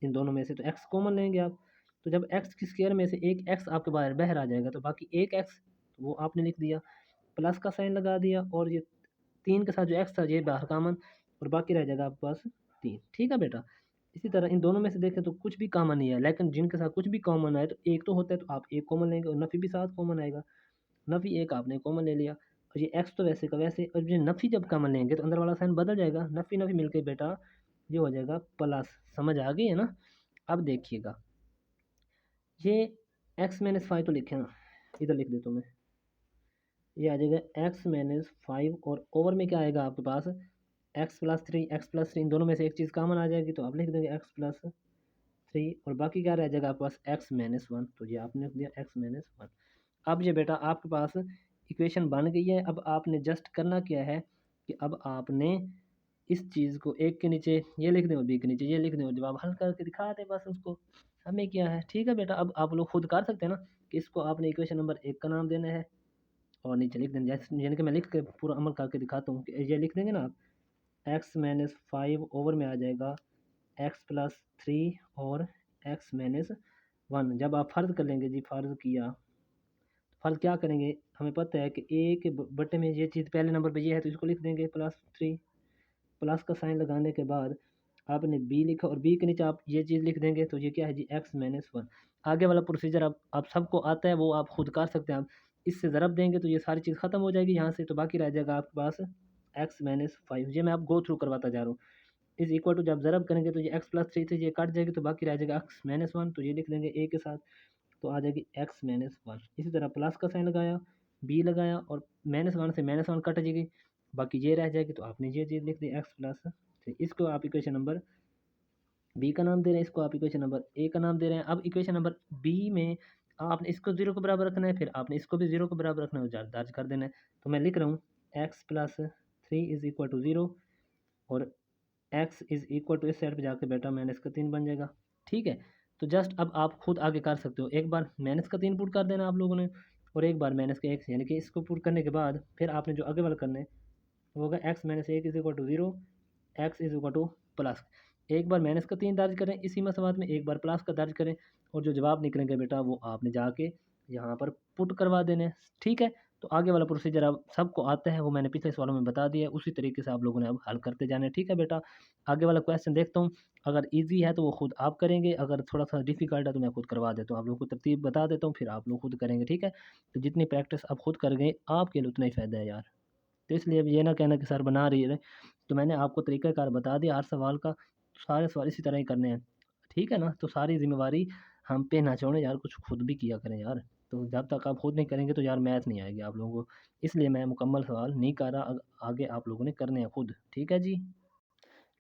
इन दोनों में से तो x कॉमन लेंगे आप। तो जब x की स्क्वायर में से एक x आपके बाहर बाहर आ जाएगा तो बाकी एक x वो आपने लिख दिया, प्लस का साइन लगा दिया और ये 3 के साथ जो x था ये बाहर कॉमन और बाकी रह जाएगा आपके पास 3, ठीक है बेटा। इसी तरह इन दोनों में से देखें तो कुछ भी कॉमन नहीं है, लेकिन जिनके साथ कुछ भी कॉमन आए तो एक तो होता है, तो आप एक कॉमन लेंगे और नफ़ी भी साथ कॉमन आएगा, नफ़ी एक आपने कॉमन ले लिया और ये एक्स तो वैसे का वैसे, और ये नफ़ी जब कॉमन लेंगे तो अंदर वाला साइन बदल जाएगा, नफ़ी नफ़ी मिलके बेटा ये हो जाएगा प्लस, समझ आ गई है ना। अब देखिएगा ये x-5 तो लिखे ना, इधर लिख देता हूँ मैं, ये आ जाएगा x-5 और ओवर में क्या आएगा आपके पास x+3 इन दोनों में से एक चीज़ कॉमन आ जाएगी तो आप लिख देंगे x+3 और बाकी क्या रह जाएगा आपके पास x-1, तो ये आपने लिख दिया x-1। अब ये बेटा आपके पास इक्वेशन बन गई है। अब आपने जस्ट करना क्या है कि अब आपने इस चीज़ को एक के नीचे ये लिख दें और बी के नीचे ये लिख दें और जब आप हल करके दिखा दें बस उसको, हमें क्या है, ठीक है बेटा। अब आप लोग खुद कर सकते हैं ना कि इसको आपने इक्वेशन नंबर 1 का नाम देना है और नीचे लिख दें, जैसे यानी कि मैं लिख के पूरा अमल करके दिखाता हूँ कि ये लिख देंगे ना आप x-5 ओवर में आ जाएगा x+3 और x-1। जब आप फ़र्ज़ कर लेंगे जी, फ़र्ज़ किया, फ़र्ज़ क्या करेंगे, हमें पता है कि ए के बट्टे में ये चीज़ पहले नंबर पे ये है तो इसको लिख देंगे +3, प्लस का साइन लगाने के बाद आपने बी लिखा और बी के नीचे आप ये चीज़ लिख देंगे तो ये क्या है जी x-1। आगे वाला प्रोसीजर आप सबको आता है, वो आप खुद कर सकते हैं। आप इससे ज़रब देंगे तो ये सारी चीज़ ख़त्म हो जाएगी यहाँ से, तो बाकी रह जाएगा आपके पास x-5। ये मैं आप गो थ्रू करवाता जा रहा हूँ। इज़ इक्वल टू जब ज़रब करेंगे तो ये x+3 से ये कट जाएगी तो बाकी रह जाएगा x-1, तो ये लिख देंगे a के साथ, तो आ जाएगी x-1। इसी तरह प्लस का साइन लगाया बी लगाया और -1 से -1 कट जाएगी, बाकी ये रह जाएगी, तो आपने ये चीज़ लिख दी एक्स प्लस 3। इसको आप इक्वेशन नंबर बी का नाम दे रहे हैं, इसको आप इक्वेशन नंबर ए का नाम दे रहे हैं। अब इक्वेशन नंबर बी में आपने इसको 0 के बराबर रखना है, फिर आपने इसको भी 0 के बराबर रखना है, दर्ज कर देना है। तो मैं लिख रहा हूँ x plus 3 is equal to 0 और एक्स इज इक्वल टू इस साइड पे जाके बेटा -3 बन जाएगा। ठीक है, तो जस्ट अब आप खुद आगे कर सकते हो, एक बार -3 पुट कर देना आप लोगों ने और एक बार -1, यानी कि इसको पुट करने के बाद फिर आपने जो आगे वाला करना है वो होगा x -1 is equal to 0, x is equal to plus, एक बार -3 दर्ज करें इसी मसवात में, एक बार प्लस का दर्ज करें और जो जवाब निकलेंगे बेटा वो आपने जाके यहाँ पर पुट करवा देने। ठीक है, तो आगे वाला प्रोसीजर अब सबको आता है, वो मैंने पिछले सवालों में बता दिया है, उसी तरीके से आप लोगों ने अब हल करते जाना है। ठीक है बेटा, आगे वाला क्वेश्चन देखता हूँ, अगर ईजी है तो वो खुद आप करेंगे, अगर थोड़ा सा डिफिकल्ट है तो मैं खुद करवा देता हूँ, आप लोगों को तरतीब बता देता हूँ, फिर आप लोग खुद करेंगे। ठीक है, तो जितनी प्रैक्टिस आप खुद कर गए आपके लिए उतना ही फ़ायदा है यार। तो इसलिए अब ये ना कहना कि सर बना रही है, तो मैंने आपको तरीक़ाकार बता दिया हर सवाल का, सारे सवाल इसी तरह ही करने हैं। ठीक है ना, तो सारी ज़िम्मेवारी हम पे ना छोड़ें यार, कुछ खुद भी किया करें यार। तो जब तक आप खुद नहीं करेंगे तो यार मैथ नहीं आएगी आप लोगों को, इसलिए मैं मुकम्मल सवाल नहीं कर रहा, आगे आप लोगों ने करने हैं खुद। ठीक है जी,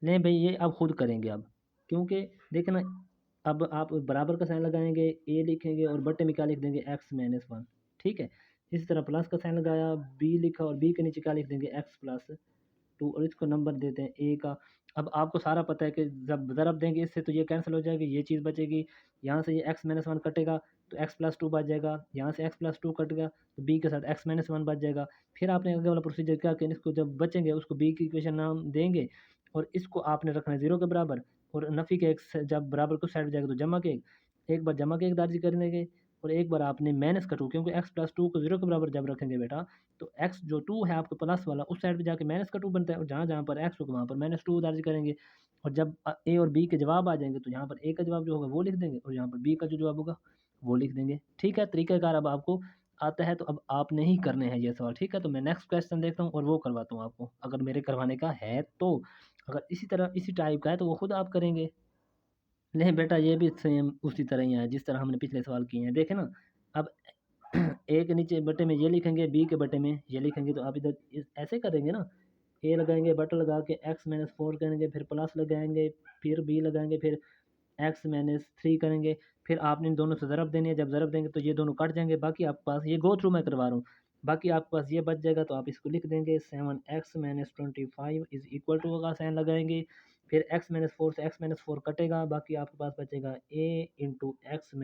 नहीं भाई ये अब खुद करेंगे अब, क्योंकि देखना अब आप बराबर का साइन लगाएंगे, ए लिखेंगे और बट्टे में क्या लिख देंगे x-1। ठीक है, इसी तरह प्लस का साइन लगाया, बी लिखा और बी के नीचे क्या लिख देंगे x+2 और इसको नंबर देते हैं ए का। अब आपको सारा पता है कि जब ज़रब देंगे इससे तो ये कैंसिल हो जाएगी, ये चीज़ बचेगी, यहाँ से ये x-1 कटेगा तो x+2 बच जाएगा, यहाँ से x+2 कटेगा तो b के साथ x-1 बच जाएगा। फिर आपने आगे वाला प्रोसीजर क्या कि इसको जब बचेंगे उसको b की इक्वेशन नाम देंगे और इसको आपने रखना है 0 के बराबर, और नफ़ी के एक जब बराबर कुछ साइड जाएगा तो जमा के एक बार जमा के एक दर्ज कर देंगे और एक बार आपने -2, क्योंकि x+2 को 0 के बराबर जब रखेंगे बेटा तो x जो 2 है आपके प्लस वाला उस साइड पे जाके -2 बनता है और जहाँ जहाँ पर x होगा वहाँ पर -2 दर्ज करेंगे और जब ए और बी के जवाब आ जाएंगे तो यहाँ पर ए का जवाब जो होगा वो लिख देंगे और यहाँ पर बी का जो जवाब होगा वो लिख देंगे। ठीक है, तरीक़ाकार अब आपको आता है, तो अब आपने ही करने हैं ये सवाल। ठीक है, तो मैं नेक्स्ट क्वेश्चन देखता हूँ और वो करवाता हूँ आपको, अगर मेरे करवाने का है तो। अगर इसी तरह इसी टाइप का है तो वो खुद आप करेंगे। नहीं बेटा ये भी सेम उसी तरह ही है जिस तरह हमने पिछले सवाल किए हैं, देखें ना। अब ए के नीचे बटे में ये लिखेंगे, बी के बटे में ये लिखेंगे, तो आप इधर ऐसे करेंगे ना, ए लगाएंगे बटा लगा के x-4 करेंगे, फिर प्लस लगाएंगे, फिर बी लगाएंगे, फिर x-3 करेंगे, फिर आपने इन दोनों से ज़रब देनी है, जब ज़रब देंगे तो ये दोनों कट जाएंगे, बाकी आपके पास ये गो थ्रू मैं करवा रहा हूँ, बाकी आपके पास ये बच जाएगा, तो आप इसको लिख देंगे 7x-25 इज़ इक्वल टू का साइन लगाएंगे, फिर x-4 से x-4 कटेगा, बाकी आपके पास बचेगा a इंटू x-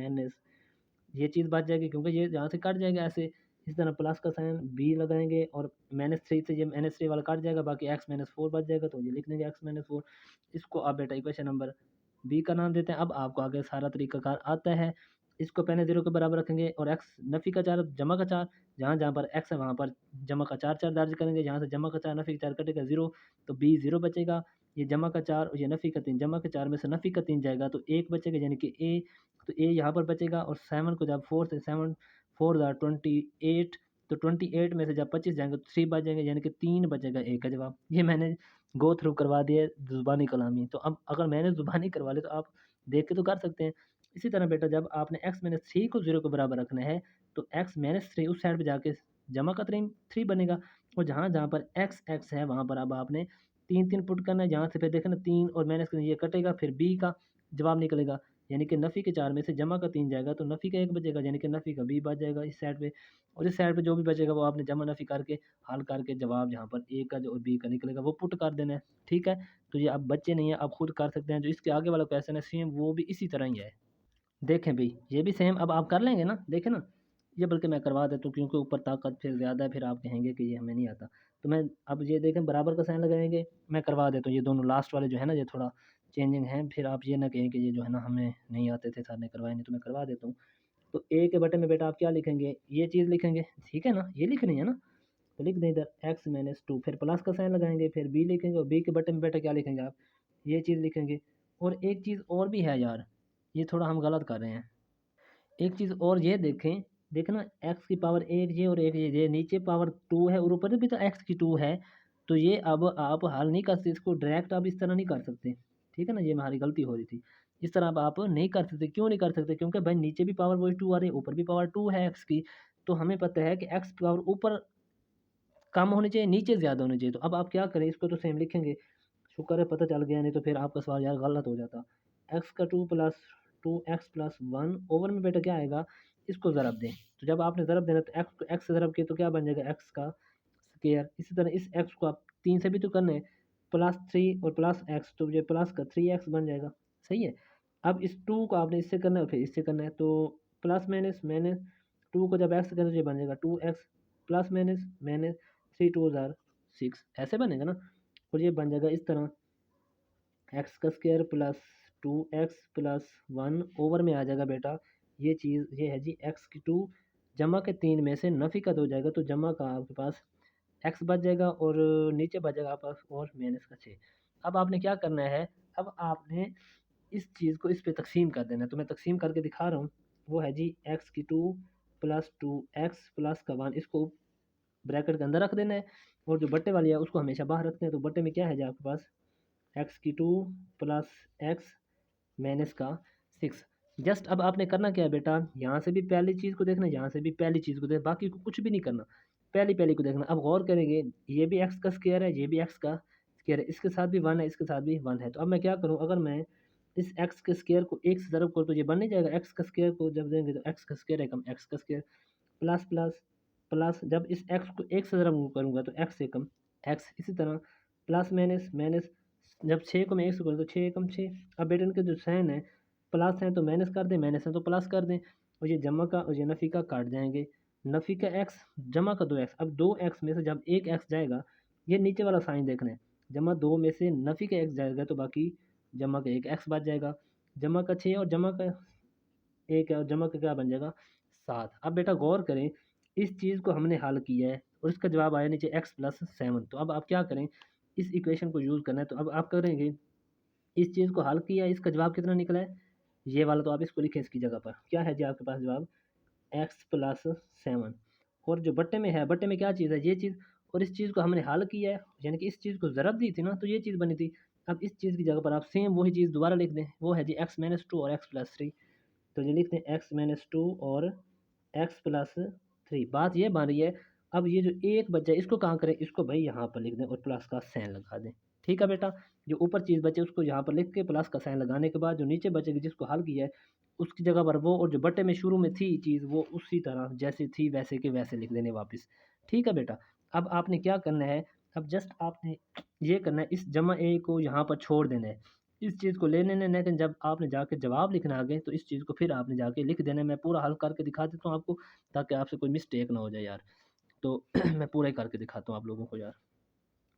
ये चीज़ बच जाएगी क्योंकि ये यहाँ से कट जाएगा ऐसे। इस तरह प्लस का साइन बी लगाएंगे और -3 से ये -3 वाला कट जाएगा, बाकी x-4 बच जाएगा, तो ये लिख देंगे x-4। इसको आप बेटा इक्वेशन नंबर बी का नाम देते हैं। अब आपको आगे सारा तरीकाकार आता है, इसको पहले 0 के बराबर रखेंगे और x नफ़ी का 4 जमा का 4, जहाँ जहाँ पर x है वहाँ पर जमा का 4 दर्ज करेंगे, जहाँ से जमा का 4 नफ़ी का 4 कटेगा 0, तो b 0 बचेगा। ये जमा का 4 और ये नफ़ी का 3, जमा के 4 में से नफ़ी का 3 जाएगा तो 1 बचेगा, यानी कि a, तो ए यहाँ पर बचेगा और 7 को जब 4 से 7 4 ज़ा 28, तो 28 में से जब 25 जाएंगे तो 3 बच जाएंगे, यानी कि 3 बचेगा ए का जवाब। ये मैंने गो थ्रू करवा दिया ज़ुबानी कलामी, तो अब अगर मैंने ज़ुबानी करवा ली तो आप देख के तो कर सकते हैं। इसी तरह बेटा जब आपने x-3 को 0 के बराबर रखना है तो x-3 उस साइड पे जाके जमा का 3 बनेगा और जहाँ जहाँ पर x है वहाँ पर अब आपने 3 पुट करना है, जहाँ से फिर देखें ना 3 और माइनस का ये कटेगा, फिर b का जवाब निकलेगा, यानी कि नफ़ी के 4 में से जमा का 3 जाएगा तो नफ़ी का 1 बचेगा, यानी कि नफ़ी का b बच जाएगा इस साइड पे, और इस साइड पे जो भी बचेगा वो आपने जमा नफ़ी करके हल करके जवाब जहाँ पर a का जो और b का निकलेगा वो पुट कर देना है। ठीक है, तो ये अब बच्चे नहीं है, आप खुद कर सकते हैं। जो इसके आगे वाला क्वेश्चन है सेम वो भी इसी तरह ही है। देखें भाई ये भी सेम अब आप कर लेंगे ना, देखें ना, ये बल्कि मैं करवा देता हूँ क्योंकि ऊपर ताकत फिर ज़्यादा है, फिर आप कहेंगे कि ये हमें नहीं आता। तो मैं अब ये देखें बराबर का साइन लगाएंगे, मैं करवा देता हूँ, ये दोनों लास्ट वाले जो है ना ये थोड़ा चेंजिंग है, फिर आप ये ना कहें कि ये जो है ना हमें नहीं आते थे सर ने करवाए नहीं, तो मैं करवा देता हूँ। तो ए के बटन में बेटा आप क्या लिखेंगे, ये चीज़ लिखेंगे, ठीक है ना, ये लिखनी है ना, तो लिख दें इधर x-2, फिर प्लस का साइन लगाएंगे, फिर b लिखेंगे और b के बटन में बेटा क्या लिखेंगे आप, ये चीज़ लिखेंगे। और एक चीज़ और भी है यार, ये थोड़ा हम गलत कर रहे हैं। एक चीज़ और ये देखें, देखना x की पावर 1 ये और 1 ये नीचे पावर 2 है और ऊपर भी तो x की 2 है, तो ये अब आप हल नहीं कर सकते, इसको डायरेक्ट आप इस तरह नहीं कर सकते। ठीक है ना, ये हमारी गलती हो रही थी। इस तरह अब आप नहीं कर सकते, क्यों नहीं कर सकते, क्योंकि भाई नीचे भी पावर वही 2 आ रही है, ऊपर भी पावर 2 है x की, तो हमें पता है कि एक्स की पावर ऊपर कम होनी चाहिए, नीचे ज़्यादा होनी चाहिए। तो अब आप क्या करें, इसको तो सेम लिखेंगे। शुक्र है पता चल गया, नहीं तो फिर आपका सवाल यार गलत हो जाता। एक्स का two x plus one over में बेटा क्या आएगा, इसको ज़रब दें। तो जब आपने ज़रब देना तो एक्स को एक्स से ज़रब किया तो क्या बन जाएगा, एक्स का स्केयर। इसी तरह इस एक्स को आप 3 से भी तो करना है, प्लस 3 और प्लस एक्स, तो ये प्लस का 3x बन जाएगा। सही है। अब इस 2 को आपने इससे करना है और फिर इससे करना है, तो प्लस माइनस माइनस 2 को जब एक्स से करें तो ये बन जाएगा 2x प्लस माइनस माइनस 3 2 6 ऐसे बनेगा ना। और ये बन जाएगा इस तरह, एक्स का square plus 2x plus 1 over में आ जाएगा बेटा ये चीज़, ये है जी एक्स की 2 जमा के 3 में से नफ़ी का 2 हो जाएगा, तो जमा का आपके पास एक्स बच जाएगा और नीचे बच जाएगा आपका और माइनस का 6। अब आपने क्या करना है, अब आपने इस चीज़ को इस पे तकसीम कर देना है। तो मैं तकसीम करके दिखा रहा हूँ। वो है जी एक्स की 2 प्लस 2x प्लस का 1, इसको ब्रैकेट के अंदर रख देना है, और जो बट्टे वाली है उसको हमेशा बाहर रखते हैं। तो बट्टे में क्या है जी आपके पास, एक्स की 2 प्लस एक्स माइनस का 6। जस्ट अब आपने करना क्या है बेटा, यहाँ से भी पहली चीज़ को देखना, यहाँ से भी पहली चीज़ को देखना, बाकी को कुछ भी नहीं करना, पहली पहली को देखना। अब गौर करेंगे, ये भी एक्स का स्क्वायर है, ये भी एक्स का स्क्वायर है, इसके साथ भी 1 है, इसके साथ भी 1 है। तो अब मैं क्या करूँ, अगर मैं इस एक्स के स्क्वायर को 1 से ज़रब करूँ तो ये बन नहीं जाएगा। एक्स का स्क्वायर को जब देंगे तो एक्स का स्क्वायर है कम एक्स का स्क्वायर प्लस प्लस प्लस, जब इस एक्स को 1 से ज़रब करूँगा तो एक्स से कम एक्स। इसी तरह प्लस माइनस माइनस, जब 6 को मैं 1 से करूँ तो 6 एकम 6। अब बेटा इनके जो साइन है, प्लस है तो माइनस कर दें, माइनस है तो प्लस कर दें, और ये जमा का और ये नफ़ी का काट जाएंगे। नफ़ी का एक्स जमा का 2x, अब 2x में से जब एक एक्स जाएगा, ये नीचे वाला साइन देखना है, जमा 2 में से नफ़ी का एक्स जाएगा तो बाकी जमा का एक एक्स बच जाएगा। जमा का 6 और जमा का एक है और जमा का क्या बन जाएगा 7। अब बेटा गौर करें, इस चीज़ को हमने हल किया है और इसका जवाब आया नीचे x+7। तो अब आप क्या करें, इस इक्वेशन को यूज़ करना है। तो अब आप करेंगे, इस चीज़ को हल किया, इसका जवाब कितना निकला है, ये वाला, तो आप इसको लिखें इसकी जगह पर। क्या है जी आपके पास जवाब, x+7। और जो बट्टे में है, बट्टे में क्या चीज़ है, ये चीज़, और इस चीज़ को हमने हल किया है, यानी कि इस चीज़ को ज़रब दी थी ना, तो ये चीज़ बनी थी। अब इस चीज़ की जगह पर आप सेम वही चीज़ दोबारा लिख दें, वो है जी x-2 और x+3। तो ये लिखते हैं x-2 और x+3। बात ये बन रही है, अब ये जो एक बचा है इसको कहाँ करें, इसको भाई यहाँ पर लिख दें और प्लस का साइन लगा दें। ठीक है बेटा, जो ऊपर चीज़ बचे उसको यहाँ पर लिख के प्लस का साइन लगाने के बाद जो नीचे बचेगी जिसको हल किया है उसकी जगह पर वो, और जो बटे में शुरू में थी चीज़ वो उसी तरह जैसे थी वैसे के वैसे लिख देने वापस। ठीक है बेटा, अब आपने क्या करना है, अब जस्ट आपने ये करना है, इस जमा ए को यहाँ पर छोड़ देना है, इस चीज़ को ले लेना है। लेकिन जब आपने जाके जवाब लिखना आगे तो इस चीज़ को फिर आपने जाके लिख देना है। मैं पूरा हल करके दिखा देता हूँ आपको, ताकि आपसे कोई मिस्टेक ना हो जाए यार। तो मैं पूरा ही करके दिखाता हूँ आप लोगों को यार।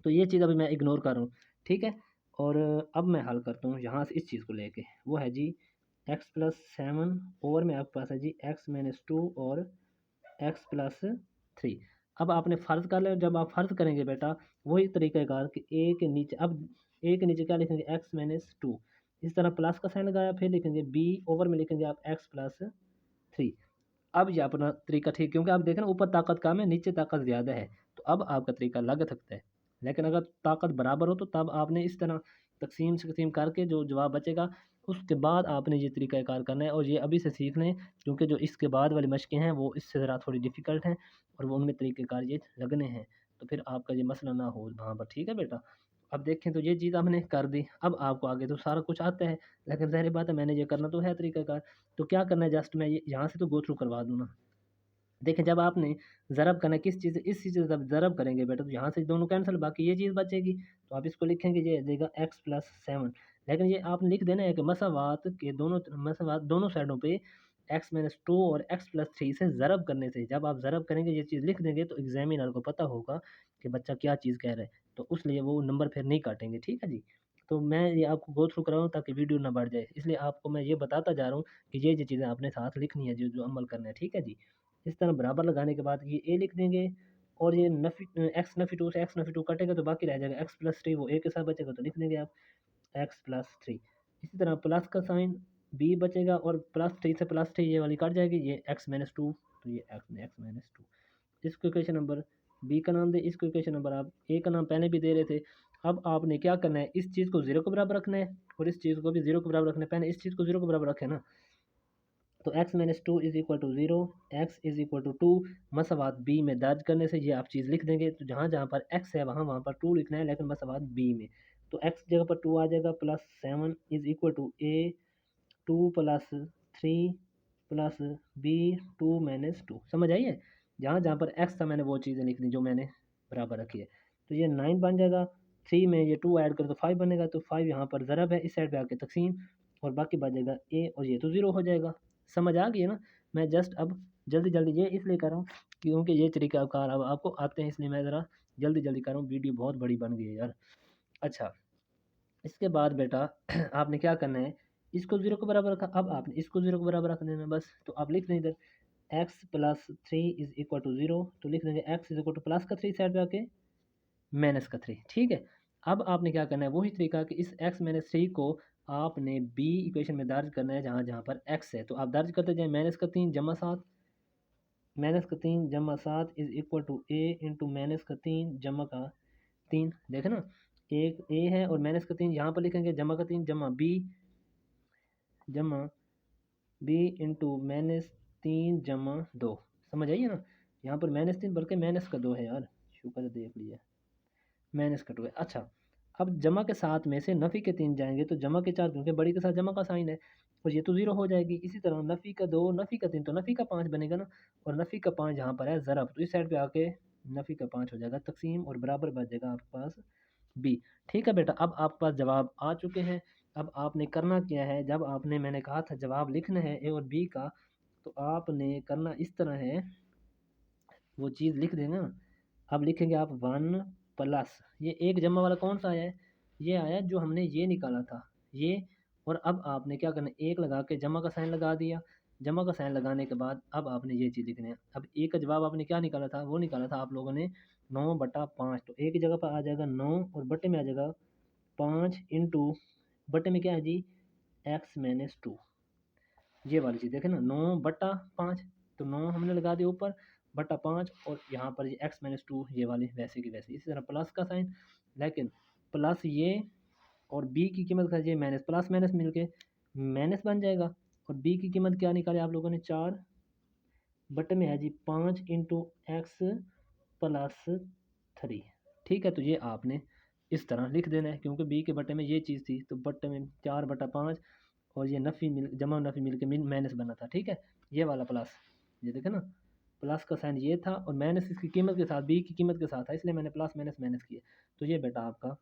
तो ये चीज़ अभी मैं इग्नोर कर रहा हूँ, ठीक है। और अब मैं हल करता हूँ यहाँ से इस चीज़ को लेके, वो है जी x+7 ओवर में आपके पास है जी x-2 और x+3। अब आपने फ़र्ज़ कर लिया, जब आप फ़र्ज़ करेंगे बेटा वही तरीक़ाकार कि ए के नीचे, अब ए के नीचे क्या लिखेंगे, x-2, इस तरह प्लस का साइन लगाया, फिर लिखेंगे b ओवर में लिखेंगे आप x+3। अब ये अपना तरीका ठीक, क्योंकि आप देखें ना ऊपर ताकत कम है नीचे ताकत ज़्यादा है, तो अब आपका तरीका लग सकता है। लेकिन अगर ताकत बराबर हो तो तब आपने इस तरह तकसीम से तकसीम करके जो जवाब बचेगा उसके बाद आपने ये तरीक़ाकार करना है, और ये अभी से सीख लें, क्योंकि जो इसके बाद वाली मशक़ें हैं वो इससे ज़रा थोड़ी डिफ़िकल्ट हैं और वो उनमें तरीक़ेकार ये लगने हैं, तो फिर आपका ये मसला ना हो वहाँ पर। ठीक है बेटा, अब देखें तो ये चीज़ हमने कर दी, अब आपको आगे तो सारा कुछ आता है, लेकिन ज़ाहिर बात है मैंने ये करना तो है तरीक़ाकार। तो क्या करना है, जस्ट मैं ये यहाँ से तो गो थ्रू करवा दूँ ना। देखें जब आपने ज़रब करना है किस चीज़ से, इस चीज़ से जब ज़रब करेंगे बेटा तो यहाँ से दोनों कैंसिल, बाकी ये चीज़ बचेगी। तो आप इसको लिखेंगे, ये देगा x+7। लेकिन ये आपने लिख देना है कि मसावात दोनों साइडों पे x-2 और x+3 से ज़रब करने से, जब आप ज़रब करेंगे ये चीज़ लिख देंगे तो एग्जामिनर को पता होगा कि बच्चा क्या चीज़ कह रहा है, तो उसलिए वो नंबर फिर नहीं काटेंगे। ठीक है जी। तो मैं ये आपको गो थ्रू करा रहा हूँ ताकि वीडियो ना बढ़ जाए, इसलिए आपको मैं ये बताता जा रहा हूँ कि ये चीज़ें आपने साथ लिखनी है, जो जो अमल करना है। ठीक है जी। इस तरह बराबर लगाने के बाद ये ए लिख देंगे, और ये x-2 से x-2 कटेगा तो बाकी रह जाएगा x+3, वो ए के साथ बचेगा तो लिख देंगे आप x+3। इसी तरह प्लस का साइन b बचेगा, और +3 से +3 ये वाली कट जाएगी, ये x-2, तो ये x-2। इसको इक्वेशन नंबर बी का नाम दे, इसको इक्वेशन नंबर आप ए का नाम पहले भी दे रहे थे। अब आपने क्या करना है, इस चीज़ को 0 के बराबर रखना है और इस चीज़ को भी 0 के बराबर रखना है। पहले इस चीज़ को 0 के बराबर रखें ना, तो x minus two is equal to 0, x is equal to 2 मसवात b में दर्ज करने से ये आप चीज़ लिख देंगे। तो जहाँ जहाँ पर x है वहाँ वहाँ पर 2 लिखना है, लेकिन मसवात b में। तो x जगह पर 2 आ जाएगा, plus 7 is equal to a 2 plus 3 plus b 2 minus 2। समझ आई है? जहाँ जहाँ पर x था मैंने वो चीज़ें लिख दी जो मैंने बराबर रखी है। तो ये 9 बन जाएगा, 3 में ये 2 ऐड कर तो 5 बनेगा, तो 5 यहाँ पर ज़रब है, इस साइड पे आके तकसीम, और बाकी बच जाएगा a, और ये तो 0 हो जाएगा। समझ आ गई है ना? मैं जस्ट अब जल्दी जल्दी ये इसलिए कर रहा हूँ क्योंकि ये तरीक़ाकार अब आपको आते हैं, इसलिए मैं ज़रा जल्दी जल्दी कर रहा हूँ। वीडियो बहुत बड़ी बन गई है यार। अच्छा, इसके बाद बेटा आपने क्या करना है, इसको 0 के बराबर रखा, अब आपने इसको 0 के बराबर रख देना बस। तो आप लिख दें इधर x plus 3 is equal to 0, तो लिख देंगे x is equal to plus का 3 साइड पे आके माइनस का 3। ठीक है, अब आपने क्या करना है, वही तरीका कि इस x माइनस 3 को आपने b इक्वेशन में दर्ज करना है जहाँ जहाँ पर x है। तो आप दर्ज करते जाए, माइनस का 3 जमा 7, माइनस का 3 जमा 7 is equal to a into minus का 3 जमा का 3। देखे ना, एक a है और माइनस का 3 यहाँ पर लिखेंगे, जमा का 3 जमा b इंटू माइनस 3 जमा 2। समझ आइए ना, यहाँ पर माइनस 3 बल्कि माइनस का 2 है यार, शुक्र है देख लिया, माइनस का 2 है। अच्छा, अब जमा के साथ में से नफ़ी के 3 जाएंगे, तो जमा के 4 क्योंकि बड़ी के साथ जमा का साइन है, और ये तो 0 हो जाएगी। इसी तरह नफ़ी का 2 नफ़ी का 3 तो नफ़ी का 5 बनेगा ना, और नफ़ी का 5 यहाँ पर है ज़रब, तो इस साइड पे आके नफ़ी का 5 हो जाएगा तकसीम, और बराबर बच जाएगा आपके पास बी। ठीक है बेटा, अब आपके पास जवाब आ चुके हैं। अब आपने करना क्या है, जब आपने मैंने कहा था जवाब लिखना है ए और बी का, तो आपने करना इस तरह है, वो चीज़ लिख देना। अब लिखेंगे आप 1 प्लस ये एक जमा वाला कौन सा आया है, ये आया जो हमने ये निकाला था ये। और अब आपने क्या करना है, एक लगा के जमा का साइन लगा दिया। जमा का साइन लगाने के बाद अब आपने ये चीज़ लिखनी है। अब एक का जवाब आपने क्या निकाला था, वो निकाला था आप लोगों ने 9/5। तो एक की जगह पर आ जाएगा 9 और बटे में आ जाएगा 5 इंटू बटे में क्या है जी, एक्स माइनस 2। ये वाली चीज़ देखें ना, 9/5, तो 9 हमने लगा दिया ऊपर, बटा 5, और यहाँ पर ये एक्स माइनस 2 ये वाली वैसे की वैसे। इसी तरह प्लस का साइन, लेकिन प्लस ये और बी की कीमत का ये माइनस प्लस माइनस मिलके माइनस बन जाएगा। और बी की कीमत क्या निकाली आप लोगों ने, 4 बटे में है जी 5 इंटू एक्स प्लस 3। ठीक है, तो ये आपने इस तरह लिख देना है, क्योंकि बी के बटे में ये चीज़ थी, तो बटे में 4/5, और ये नफ़ी मिल जमा नफ़ी मिल के माइनस बना था। ठीक है, ये वाला प्लस, ये देखे ना, प्लस का साइन ये था और माइनस इसकी कीमत के साथ, बी की कीमत के साथ था, इसलिए मैंने प्लस माइनस माइनस किया। तो ये बेटा आपका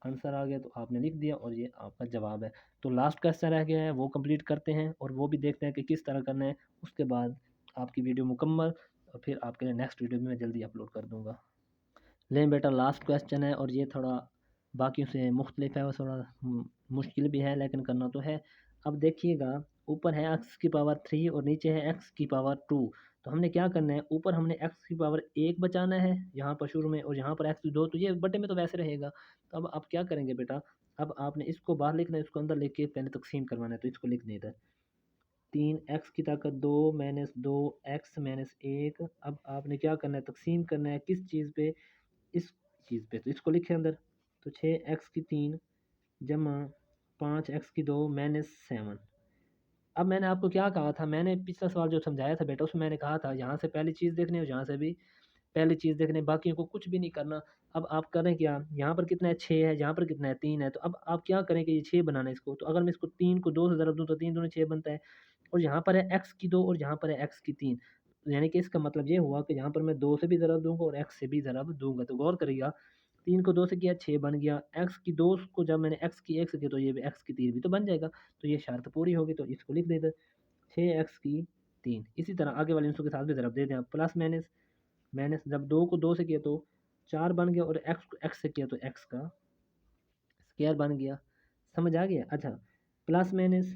आंसर आ गया, तो आपने लिख दिया और ये आपका जवाब है। तो लास्ट क्वेश्चन रह गया है, वो कंप्लीट करते हैं और वो भी देखते हैं कि किस तरह करना है। उसके बाद आपकी वीडियो मुकम्मल, और फिर आपके लिए नेक्स्ट वीडियो भी मैं जल्दी अपलोड कर दूँगा। लेकिन बेटा लास्ट क्वेश्चन है, और ये थोड़ा बाकियों से मुख्तलिफ है और थोड़ा मुश्किल भी है, लेकिन करना तो है। अब देखिएगा, ऊपर है एक्स की पावर 3 और नीचे है एक्स की पावर 2। तो हमने क्या करना है, ऊपर हमने एक्स की पावर 1 बचाना है यहाँ पर शुरू में, और यहाँ पर एक्स की 2, तो ये बटे में तो वैसे रहेगा। तो अब आप क्या करेंगे बेटा, अब आपने इसको बाहर लिखना है, इसको अंदर लिख के पहले तकसीम करवाना है। तो इसको लिख दें इधर, 3 एक्स की ताकत 2 माइनस 2 एक्स माइनस 1। अब आपने क्या करना है, तकसीम करना है किस चीज़ पे, इस चीज़ पे। तो इसको लिखे अंदर, तो 6 एक्स की 3 जमा 5 एक्स की 2 माइनस 7। अब मैंने आपको क्या कहा था, मैंने पिछला सवाल जो समझाया था बेटा, उसमें मैंने कहा था यहाँ से पहली चीज़ देखनी है और यहाँ से भी पहली चीज़ देखने, बाकियों को कुछ भी नहीं करना। अब आप करें क्या, यहाँ पर कितना है 6 है, यहाँ पर कितना है 3 है। तो अब आप क्या करें कि ये 6 बनाना है इसको, तो अगर मैं इसको 3 को 2 से ज़रब दूँ तो 3 दूनी 6 बनता है। और यहाँ पर है एक्स की 2 और यहाँ पर है एक्स की 3, यानी कि इसका मतलब ये हुआ कि यहाँ पर मैं 2 से भी ज़रब दूंगा और एक्स से भी ज़रब दूंगा। तो गौर करिएगा, 3 को 2 से किया 6 बन गया, एक्स की 2 को जब मैंने एक्स की 1 से किया तो ये भी एक्स की 3 भी तो बन जाएगा। तो ये शर्त पूरी होगी, तो इसको लिख देते 6 एक्स की 3। इसी तरह आगे वाले अंशों के साथ भी ज़रब दे दें आप, प्लस माइनस, माइनस जब 2 को 2 से किया तो 4 बन गया, और एक्स को एक्स से किया तो एक्स का स्क्वायर बन गया। समझ आ गया? अच्छा, प्लस माइनस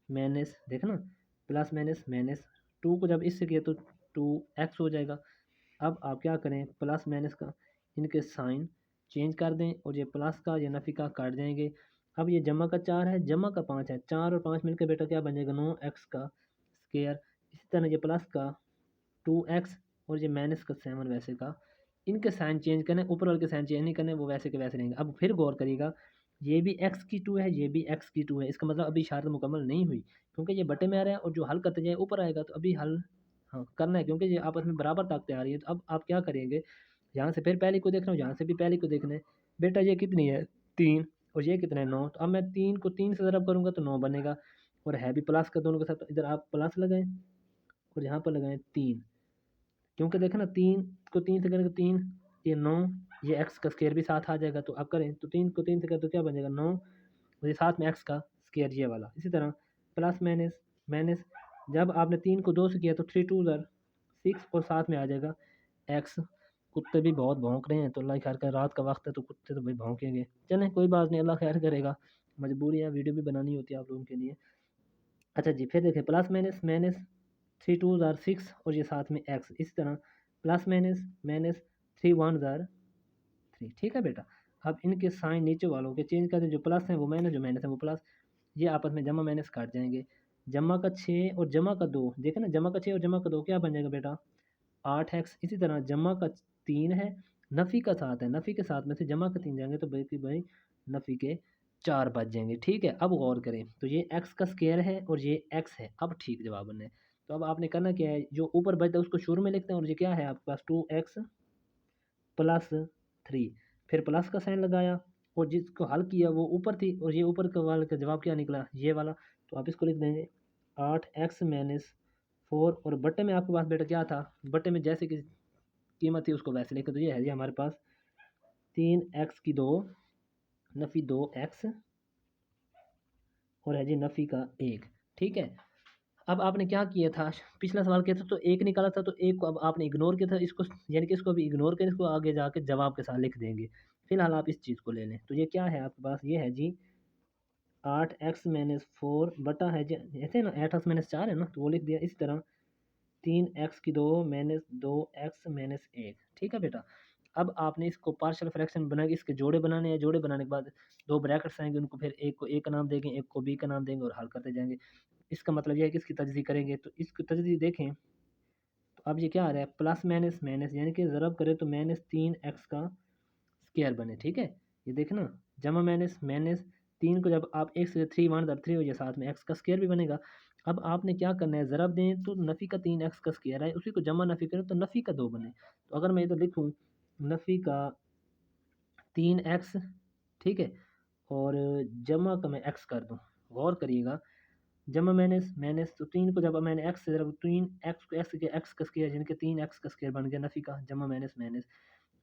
माइनस, देखना, प्लस माइनस माइनस, 2 को जब इससे किया तो 2 एक्स हो जाएगा। अब आप क्या करें, प्लस माइनस का इनके साइन चेंज कर दें, और ये प्लस का ये नफ़ी का काट जाएंगे। अब ये जमा का 4 है, जमा का 5 है, 4 और 5 मिलकर बेटा क्या बन जाएगा, 9 एक्स का स्क्वायर। इसी तरह ये प्लस का 2 एक्स और ये माइनस का 7 वैसे का, इनके साइन चेंज करने, ऊपर वाले के साइन चेंज नहीं करने, वो वैसे के वैसे रहेंगे। अब फिर गौर करिएगा, ये भी एक्स की टू है, ये भी एक्स की टू है। इसका मतलब अभी शर्त मुकम्मल नहीं हुई, क्योंकि ये बटे में आ रहा है और जो हल करते जाए ऊपर आएगा। तो अभी हल हाँ करना है, क्योंकि ये आपस में बराबर ताकतें आ रही है। तो अब आप क्या करेंगे, यहाँ से फिर पहले को देखना हो, यहाँ से भी पहले को देखना है। बेटा ये कितनी है 3, और ये कितना है 9। तो अब मैं 3 को 3 से ज़रब करूँगा तो 9 बनेगा, और है भी प्लस का दोनों के साथ। तो इधर आप प्लस लगाएं और यहाँ पर लगाएं 3, क्योंकि देखें ना 3 को 3 से करेंगे 3, ये 9, ये एक्स का स्केयर भी साथ आ जाएगा। तो आप करें तो 3 को 3 से करें तो क्या बनेगा 9, और ये साथ में एक्स का स्केयर ये वाला। इसी तरह प्लस माइनस माइनस, जब आपने 3 को 2 से किया तो 3 2 ज़र 6, और साथ में आ जाएगा एक्स। कुत्ते भी बहुत भौंक रहे हैं, तो अल्लाह खैर करे, रात का वक्त है तो कुत्ते तो भाई भौंकेंगे। चलें कोई बात नहीं, अल्लाह खैर करेगा, मजबूरी है, वीडियो भी बनानी होती है आप लोगों के लिए। अच्छा जी, फिर देखें प्लस माइनस माइनस, 3 2 ज़ार 6, और ये साथ में एक्स। इसी तरह प्लस माइनस माइनस, 3 1 ज़ार 3। ठीक है बेटा, अब इनके साइन नीचे वालों के चेंज कर दें, जो प्लस है वो माइनस, जो माइनस है वो प्लस। ये आपस में जमा माइनस काट जाएंगे। जमा का 6 और जमा का 2, देखें ना, जमा का 6 और जमा का 2 क्या बन जाएगा बेटा 8x। इसी तरह जमा का 3 है, नफ़ी का 7 है, नफ़ी के 7 में से जमा का 3 जाएंगे तो भाई नफ़ी के 4 बच जाएंगे। ठीक है, अब गौर करें तो ये x का स्केयर है और ये x है। अब ठीक जवाब बनने, तो अब आपने करना क्या है, जो ऊपर बचता है उसको शुरू में लिखते हैं, और ये क्या है आपके पास 2x प्लस 3, फिर प्लस का साइन लगाया, और जिसको हल किया वो ऊपर थी, और ये ऊपर का वाले का जवाब क्या निकला ये वाला। तो आप इसको लिख देंगे 8x माइनस 4, और बट्टे में आपके पास बेटा क्या था, बट्टे में जैसे कि कीमत थी उसको वैसे लिखे। तो ये है जी हमारे पास 3x की 2, नफ़ी 2x, और है जी नफ़ी का 1। ठीक है, अब आपने क्या किया था, पिछला सवाल किया था तो एक निकाला था, तो एक को अब आपने इग्नोर किया था, इसको यानी कि इसको अभी इग्नोर कर, इसको आगे जाके जवाब के साथ लिख देंगे। फिलहाल आप इस चीज़ को ले लें। तो ये क्या है आपके पास, ये है जी 8x-4 बटा है जी, ऐसे ना 8x-4 है ना, तो वो लिख दिया। इसी तरह 3x की 2 माइनस 2x माइनस 1। ठीक है बेटा, अब आपने इसको पार्शियल फ्रैक्शन बना के इसके जोड़े बनाने हैं। जोड़े बनाने के बाद दो ब्रैकेट्स आएंगे, उनको फिर एक को ए का नाम देंगे, एक को बी का नाम देंगे, और हल करते जाएंगे। इसका मतलब यह है कि इसकी तजज़ी करेंगे। तो इसकी तजज़ी देखें तो अब ये क्या आ रहा है, प्लस माइनस माइनस, यानी कि ज़रब करें तो माइनस 3x का स्क्वायर बने। ठीक है, ये देखना, जमा माइनस माइनस, 3 को जब आप एक से 3 1 3 हो जाए, साथ में एक्स का स्क्वायर भी बनेगा। अब आपने क्या करना है, ज़रब दें तो नफ़ी का 3x का स्क्वायर है, उसी को जमा नफ़ी करें तो नफ़ी का 2 बने। तो अगर मैं इधर लिखूँ नफ़ी का 3x, ठीक है, और जमा का मैं x कर दूँ, गौर करिएगा, जमा माइनस माइनस, तो 3 को जब मैंने x से ज़रा 3x को x के x का स्क्वायर, यानी कि 3x का स्क्वायर बन गया नफ़ी का, जमा माइनस माइनस।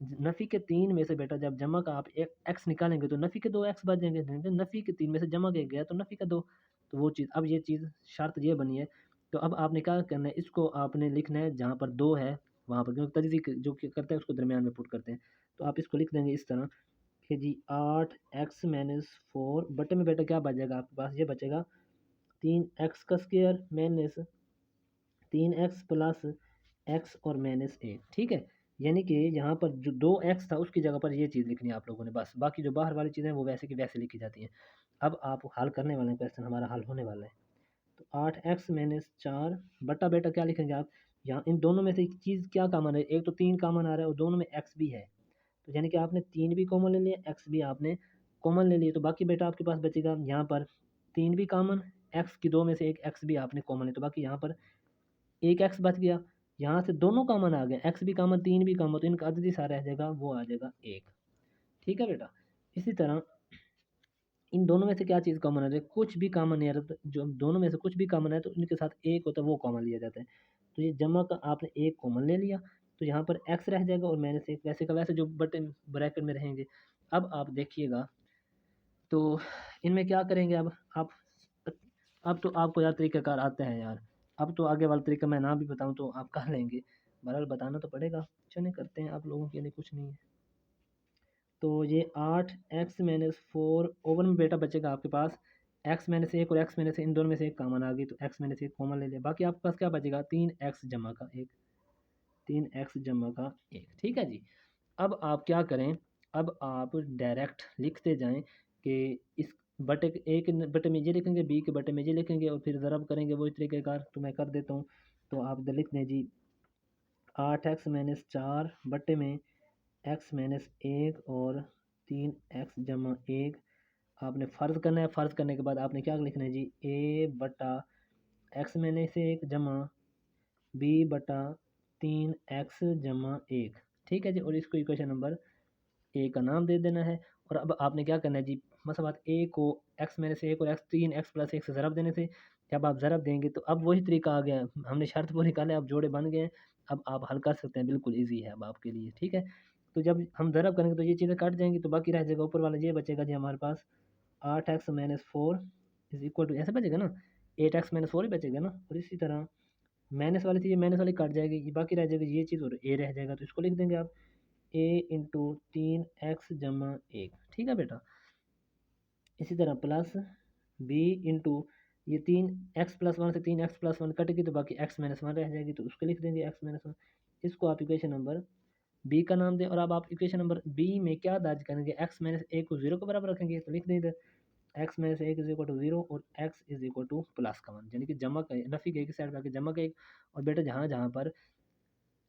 नफ़ी के 3 में से बेटा जब जमा का आप एक x निकालेंगे तो नफ़ी के 2x बच जाएंगे, नफ़ी के 3 में से जमा के गया तो नफ़ी का 2। तो वो चीज़, अब ये चीज़ शर्त ये बनी है। तो अब आपने क्या करना है, इसको आपने लिखना है जहाँ पर 2 है वहाँ पर, क्योंकि तजज़ी जो करते हैं उसको दरमियान में पुट करते हैं। तो आप इसको लिख देंगे इस तरह कि जी 8x-4 बटे में बेटा क्या बच जाएगा आपके पास, ये बचेगा 3x का square minus 3x plus x और माइनस 1। ठीक है, यानी कि यहाँ पर जो 2x था उसकी जगह पर ये चीज़ लिखनी है आप लोगों ने बस, बाकी जो बाहर वाली चीज़ें वो वैसे की वैसे लिखी जाती हैं। अब आप हल करने वाले हैं, क्वेश्चन हमारा हल होने वाला है। तो 8x-4 बटा बेटा क्या लिखेंगे आप, यहाँ इन दोनों में से एक चीज़ क्या कॉमन है, एक तो 3 कॉमन आ रहा है और दोनों में x भी है। तो यानी कि आपने 3 भी कॉमन ले लिया, x भी आपने कॉमन ले लिया, तो बाकी बेटा आपके पास बचेगा यहाँ पर 3 भी कॉमन, x की 2 में से एक x भी आपने कॉमन है, तो बाकी यहाँ पर एक एक्स बच गया। यहाँ से दोनों कॉमन आ गए, एक्स भी कॉमन 3 भी कॉमन, तो इनका अददी सा रह जाएगा, वो आ जाएगा 1। ठीक है बेटा, इसी तरह इन दोनों में से क्या चीज़ कॉमन है, कुछ भी कॉमन नहीं आ रहा, तो जो दोनों में से कुछ भी कॉमन है तो इनके साथ एक होता है वो कॉमन लिया जाता है। तो ये जमा का आपने एक कॉमन ले लिया, तो यहाँ पर एक्स रह जाएगा और माइनस 1 वैसे का वैसे जो बटन ब्रैकेट में रहेंगे। अब आप देखिएगा तो इनमें क्या करेंगे, अब आप, अब तो आपको यार तरीक़ाकार आते हैं यार। अब तो आगे वाला तरीका मैं ना भी बताऊँ तो आप कर लेंगे, बहरहाल बताना तो पड़ेगा। चलिए करते हैं, आप लोगों के लिए कुछ नहीं है। तो ये 8x-4 ओवन में बेटा बचेगा आपके पास x-1 और x-1, इन दोनों में से एक कॉमन आ गई तो x-1 कॉमन ले लिया, बाकी आपके पास क्या बचेगा 3x जमा का 1, 3x जमा का 1। ठीक है जी, अब आप क्या करें, अब आप डायरेक्ट लिखते जाएं कि इस बटे के एक बटे में ये लिखेंगे, बी के बटे में ये लिखेंगे, और फिर ज़रब करेंगे वही तरीक़ेकार। तो मैं कर देता हूँ, तो आप इधर लिख दें जी 8x-4 बटे में x-1 और 3x जमा 1। आपने फ़र्ज़ करना है। फ़र्ज़ करने के बाद आपने क्या लिखना है जी, ए बटा एक्स मैंने से एक जमा बी बटा 3x जमा 1। ठीक है जी, और इसको इक्वेशन नंबर ए का नाम दे देना है। और अब आपने क्या करना है जी, मसला ए को एक्स मैंने से एक और एक्स 3x प्लस 1 से ज़रब देने से जब आप ज़रब देंगे तो अब वही तरीका आ गया है, हमने शर्त वो निकाले, अब जोड़े बन गए हैं। अब आप हल कर सकते हैं, बिल्कुल ईजी है अब आपके लिए। ठीक है, तो जब हम ज़रब करेंगे तो ये चीज़ें कट जाएंगी, तो बाकी रह जाएगा ऊपर वाला ये बचेगा जी हमारे पास 8x minus 4 is equal to, ऐसे बचेगा ना, 8x माइनस 4 ही बचेगा ना। और इसी तरह माइनस वाली थी, ये माइनस वाली कट जाएगी, ये बाकी रह जाएगी ये चीज़ और ए रह जाएगा, तो इसको लिख देंगे आप ए इंटू 3x जमा 1। ठीक है बेटा, इसी तरह प्लस बी इंटू ये 3x+1 से 3x+1 कटेगी तो बाकी x-1 रह जाएगी, तो उसको लिख देंगे x-1। इसको आप इक्वेशन नंबर बी का नाम दें। और अब आप इक्वेशन नंबर बी में क्या दर्ज करेंगे, x-1 को 0 के बराबर रखेंगे, तो लिख दें इधर x-1 इज इक्वल टू 0 और x इज इक्वल टू +1, यानी कि जमा का नफ़ी के एक साइड पर आके जमा का एक। और बेटा जहाँ जहाँ पर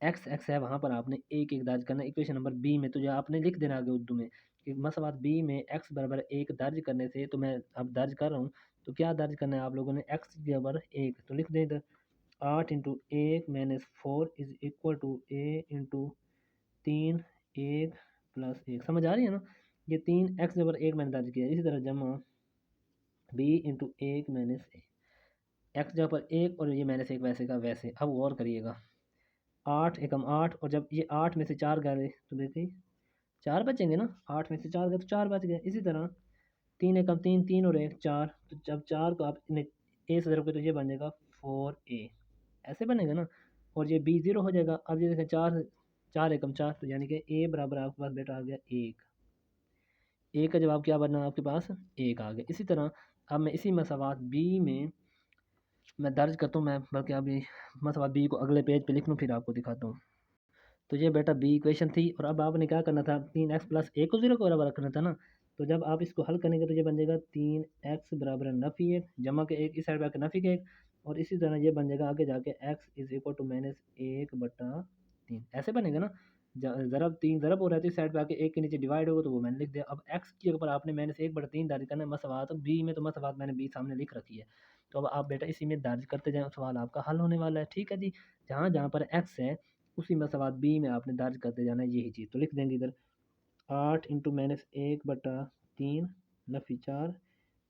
x है वहाँ पर आपने एक एक दर्ज करना है इक्वेशन नंबर बी में, तो जो आपने लिख देना आगे उर्दू में कि मसवात बी में x बराबर 1 दर्ज करने से, तो मैं अब दर्ज कर रहा हूँ, तो क्या दर्ज करना है आप लोगों ने, x बराबर 1, तो लिख दें इधर 8 into 1-4 is equal to a into 3 1 + 1। समझ आ रही है ना, ये 3x बराबर 1 मैंने दर्ज किया। इसी तरह जमा b इंटू 1-1, x जगह पर 1 और ये -1 वैसे का वैसे। अब गौर करिएगा, 8 एकम 8, और जब ये 8 में से 4 गए तो देखिए 4 बचेंगे ना, 8 में से 4 गए तो 4 बच गए। इसी तरह 3 एकम 3, 3 और 1 4, तो जब 4 को आप इन्हें ए से ज़रब करें तो ये बन जाएगा 4a, ऐसे बनेगा ना। और ये b 0 हो जाएगा। अब ये देखें 4 4 एकम 4, तो यानी कि a बराबर आपके पास बेटा आ गया 1। a का जवाब क्या बनना है आपके पास, 1 आ गया। इसी तरह अब मैं इसी मसवात b में मैं दर्ज करता हूँ, मैं बल्कि अभी मसवात b को अगले पेज पे लिख लूँ फिर आपको दिखाता हूँ। तो ये बेटा बी इक्वेशन थी, और अब आपने क्या करना था, 3x+1 को 0 के बराबर रखना था ना। तो जब आप इसको हल करेंगे तो ये बन जाएगा 3x बराबर नफ़ी 1 जमा के 1, इस साइड पर आके नफ़ी के 1, और इसी तरह ये बन जाएगा आगे जाके x इज इक्वल टू -1/3, ऐसे बनेगा ना। ज़रब 3 ज़रब हो रहा है तो इस साइड पे आके 1 के नीचे डिवाइड होगा, तो वो मैंने लिख दिया। अब x के ऊपर आपने -1/3 दर्ज करना है मसवात बी में, तो मसवात मैंने बी सामने लिख रखी है। तो अब आप बेटा इसी में दर्ज करते जाएँ, सवाल आपका हल होने वाला है। ठीक है जी, जहाँ जहाँ पर x है उसी मसवात बी में आपने दर्ज करते जाना है यही चीज़। तो लिख देंगे इधर 8 इंटू -1/3 नफ़ी 4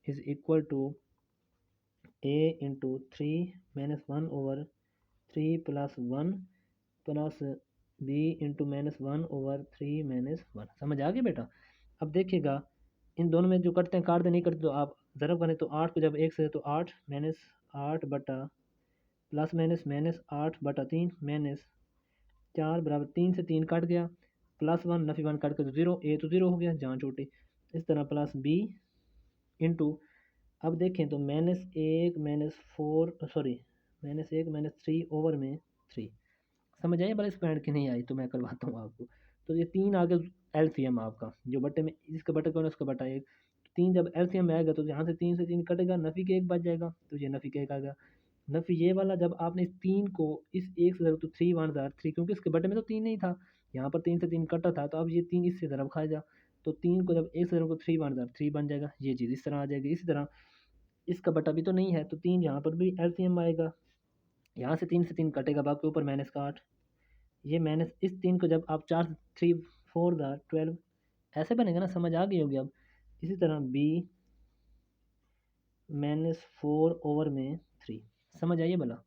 is equal to a into 3-1/3 + 1 plus b into -1/3 - 1। समझ आ गया बेटा। अब देखिएगा इन दोनों में जो करते हैं काट दे, नहीं करते तो आप ज़रब करें तो 8 को जब 1 से, तो 8 -8 बटा +-8/3 -4 बराबर 3 से 3 कट गया, +1 नफ़ी 1 कट के तो 0, ए तो 0 हो गया जहाँ छोटे। इस तरह प्लस बी इंटू, अब देखें तो -1 सॉरी -1 -3/3 समझ आई बाल इस पॉइंट की, नहीं आई तो मैं करवाता हूँ आपको। तो ये 3 आ गया एलसीएम आपका, जो बटे में इसका बटा कौन है उसका बटा 1। 3 जब एलसीएम में आएगा तो यहाँ से 3 से 3 कटेगा, नफ़ी के 1 बच जाएगा, तो ये नफ़ी के 1 आ गया। नफ़ी ये वाला जब आपने इस 3 को इस 1 से ज़रब तो 3 1 ज़ार 3, क्योंकि इसके बटे में तो 3 नहीं था, यहाँ पर 3 से 3 कटा था, तो अब ये 3 इससे ज़रब खाएगा, तो 3 को जब 1 से ज़रब तो 3 1 ज़ार 3 बन जाएगा, ये चीज़ इस तरह आ जाएगी। इसी तरह इसका बटा भी तो नहीं है, तो 3 यहाँ पर भी एलसीएम आएगा, यहाँ से 3 से 3 कटेगा, बाकी ऊपर माइनस का 8, ये माइनस इस 3 को जब आप 4 3 4 ज़ार 12 ऐसे बनेगा ना, समझ आ गई होगी अब। इसी तरह b -4/3 समझ आइए भला,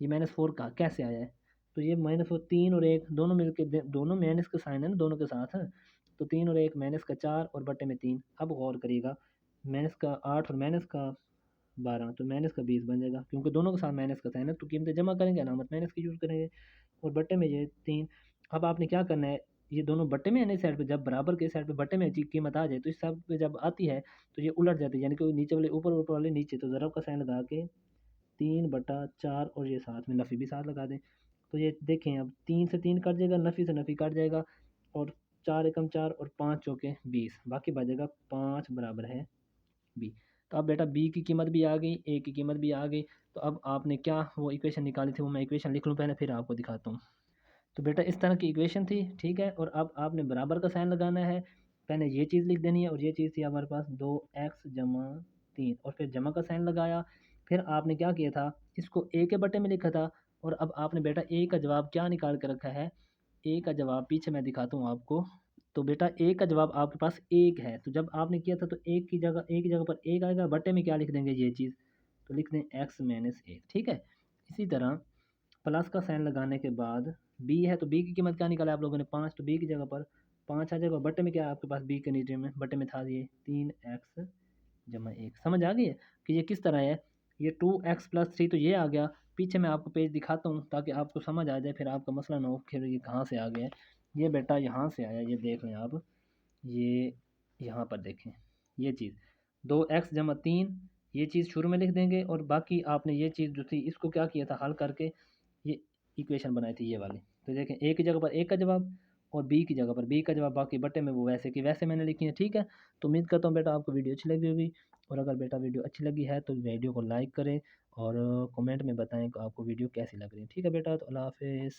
ये -4 का कैसे आया है। तो ये -4 3 और 1 दोनों मिलके दोनों माइनस का साइन है ना दोनों के साथ, तो 3 और 1 माइनस का 4 और बटे में 3। अब गौर करिएगा, माइनस का 8 और माइनस का 12, तो माइनस का 20 बन जाएगा, क्योंकि दोनों के साथ माइनस का साइन है, तो कीमतें जमा करेंगे, अलामत माइनस की यूज़ करेंगे, और बटे में ये 3। अब आपने क्या करना है, ये दोनों बटे में है ना इस साइड पे, जब बराबर के साइड पे बटे में कीमत आ जाए तो इस साइड पे जब आती है तो ये उलट जाती है, यानी कि नीचे वाले ऊपर, ऊपर वाले नीचे, तो ज़रब का साइन लगा के 3/4 और ये साथ में नफ़ी भी साथ लगा दें, तो ये देखें अब 3 से 3 कट जाएगा, नफ़ी से नफ़ी कट जाएगा, और 4 एकम 4 और 5 चौके 20, बाकी बच जाएगा 5 बराबर है बी। तो अब बेटा बी की कीमत भी आ गई, ए की कीमत भी आ गई, तो अब आपने क्या वो इक्वेशन निकाली थी, वो मैं इक्वेशन लिख लूँ पहले फिर आपको दिखाता हूँ। तो बेटा इस तरह की इक्वेशन थी, ठीक है, और अब आपने बराबर का साइन लगाना है, पहले ये चीज़ लिख देनी है और ये चीज़ थी हमारे पास 2x जमा 3 और फिर जमा का साइन लगाया। फिर आपने क्या किया था, इसको ए के बटे में लिखा था और अब आपने बेटा ए का जवाब क्या निकाल के रखा है, ए का जवाब पीछे मैं दिखाता हूँ आपको। तो बेटा ए का जवाब आपके पास 1 है, तो जब आपने किया था तो एक की जगह पर 1 आएगा, बटे में क्या लिख देंगे ये चीज़, तो लिख दें x-1, ठीक है। इसी तरह प्लस का साइन लगाने के बाद बी है, तो बी की कीमत क्या निकाला आप लोगों ने 5, तो बी की जगह पर 5 आ जाएगा, बटे में क्या है आपके पास बी के नीचे में बटे में था ये 3x-1। समझ आ गई है कि ये किस तरह है, ये 2x+3 तो ये आ गया। पीछे मैं आपको पेज दिखाता हूँ ताकि आपको समझ आ जाए, फिर आपका मसला ना हो फिर ये कहाँ से आ गया। ये बेटा यहाँ से आया, ये देख लें आप, ये यहाँ पर देखें ये चीज़ 2x-3, ये चीज़ शुरू में लिख देंगे और बाकी आपने ये चीज़ जो थी इसको क्या किया था, हल करके ये इक्वेशन बनाई थी ये वाली। तो देखें ए की जगह पर ए का जवाब और बी की जगह पर बी का जवाब, बाकी बटे में वो वैसे की वैसे मैंने लिखी है, ठीक है। तो उम्मीद करता हूँ बेटा आपको वीडियो अच्छी लगी होगी, और अगर बेटा वीडियो अच्छी लगी है तो वीडियो को लाइक करें और कमेंट में बताएं कि आपको वीडियो कैसी लग रही है, ठीक है बेटा। तो अल्लाह हाफिज़।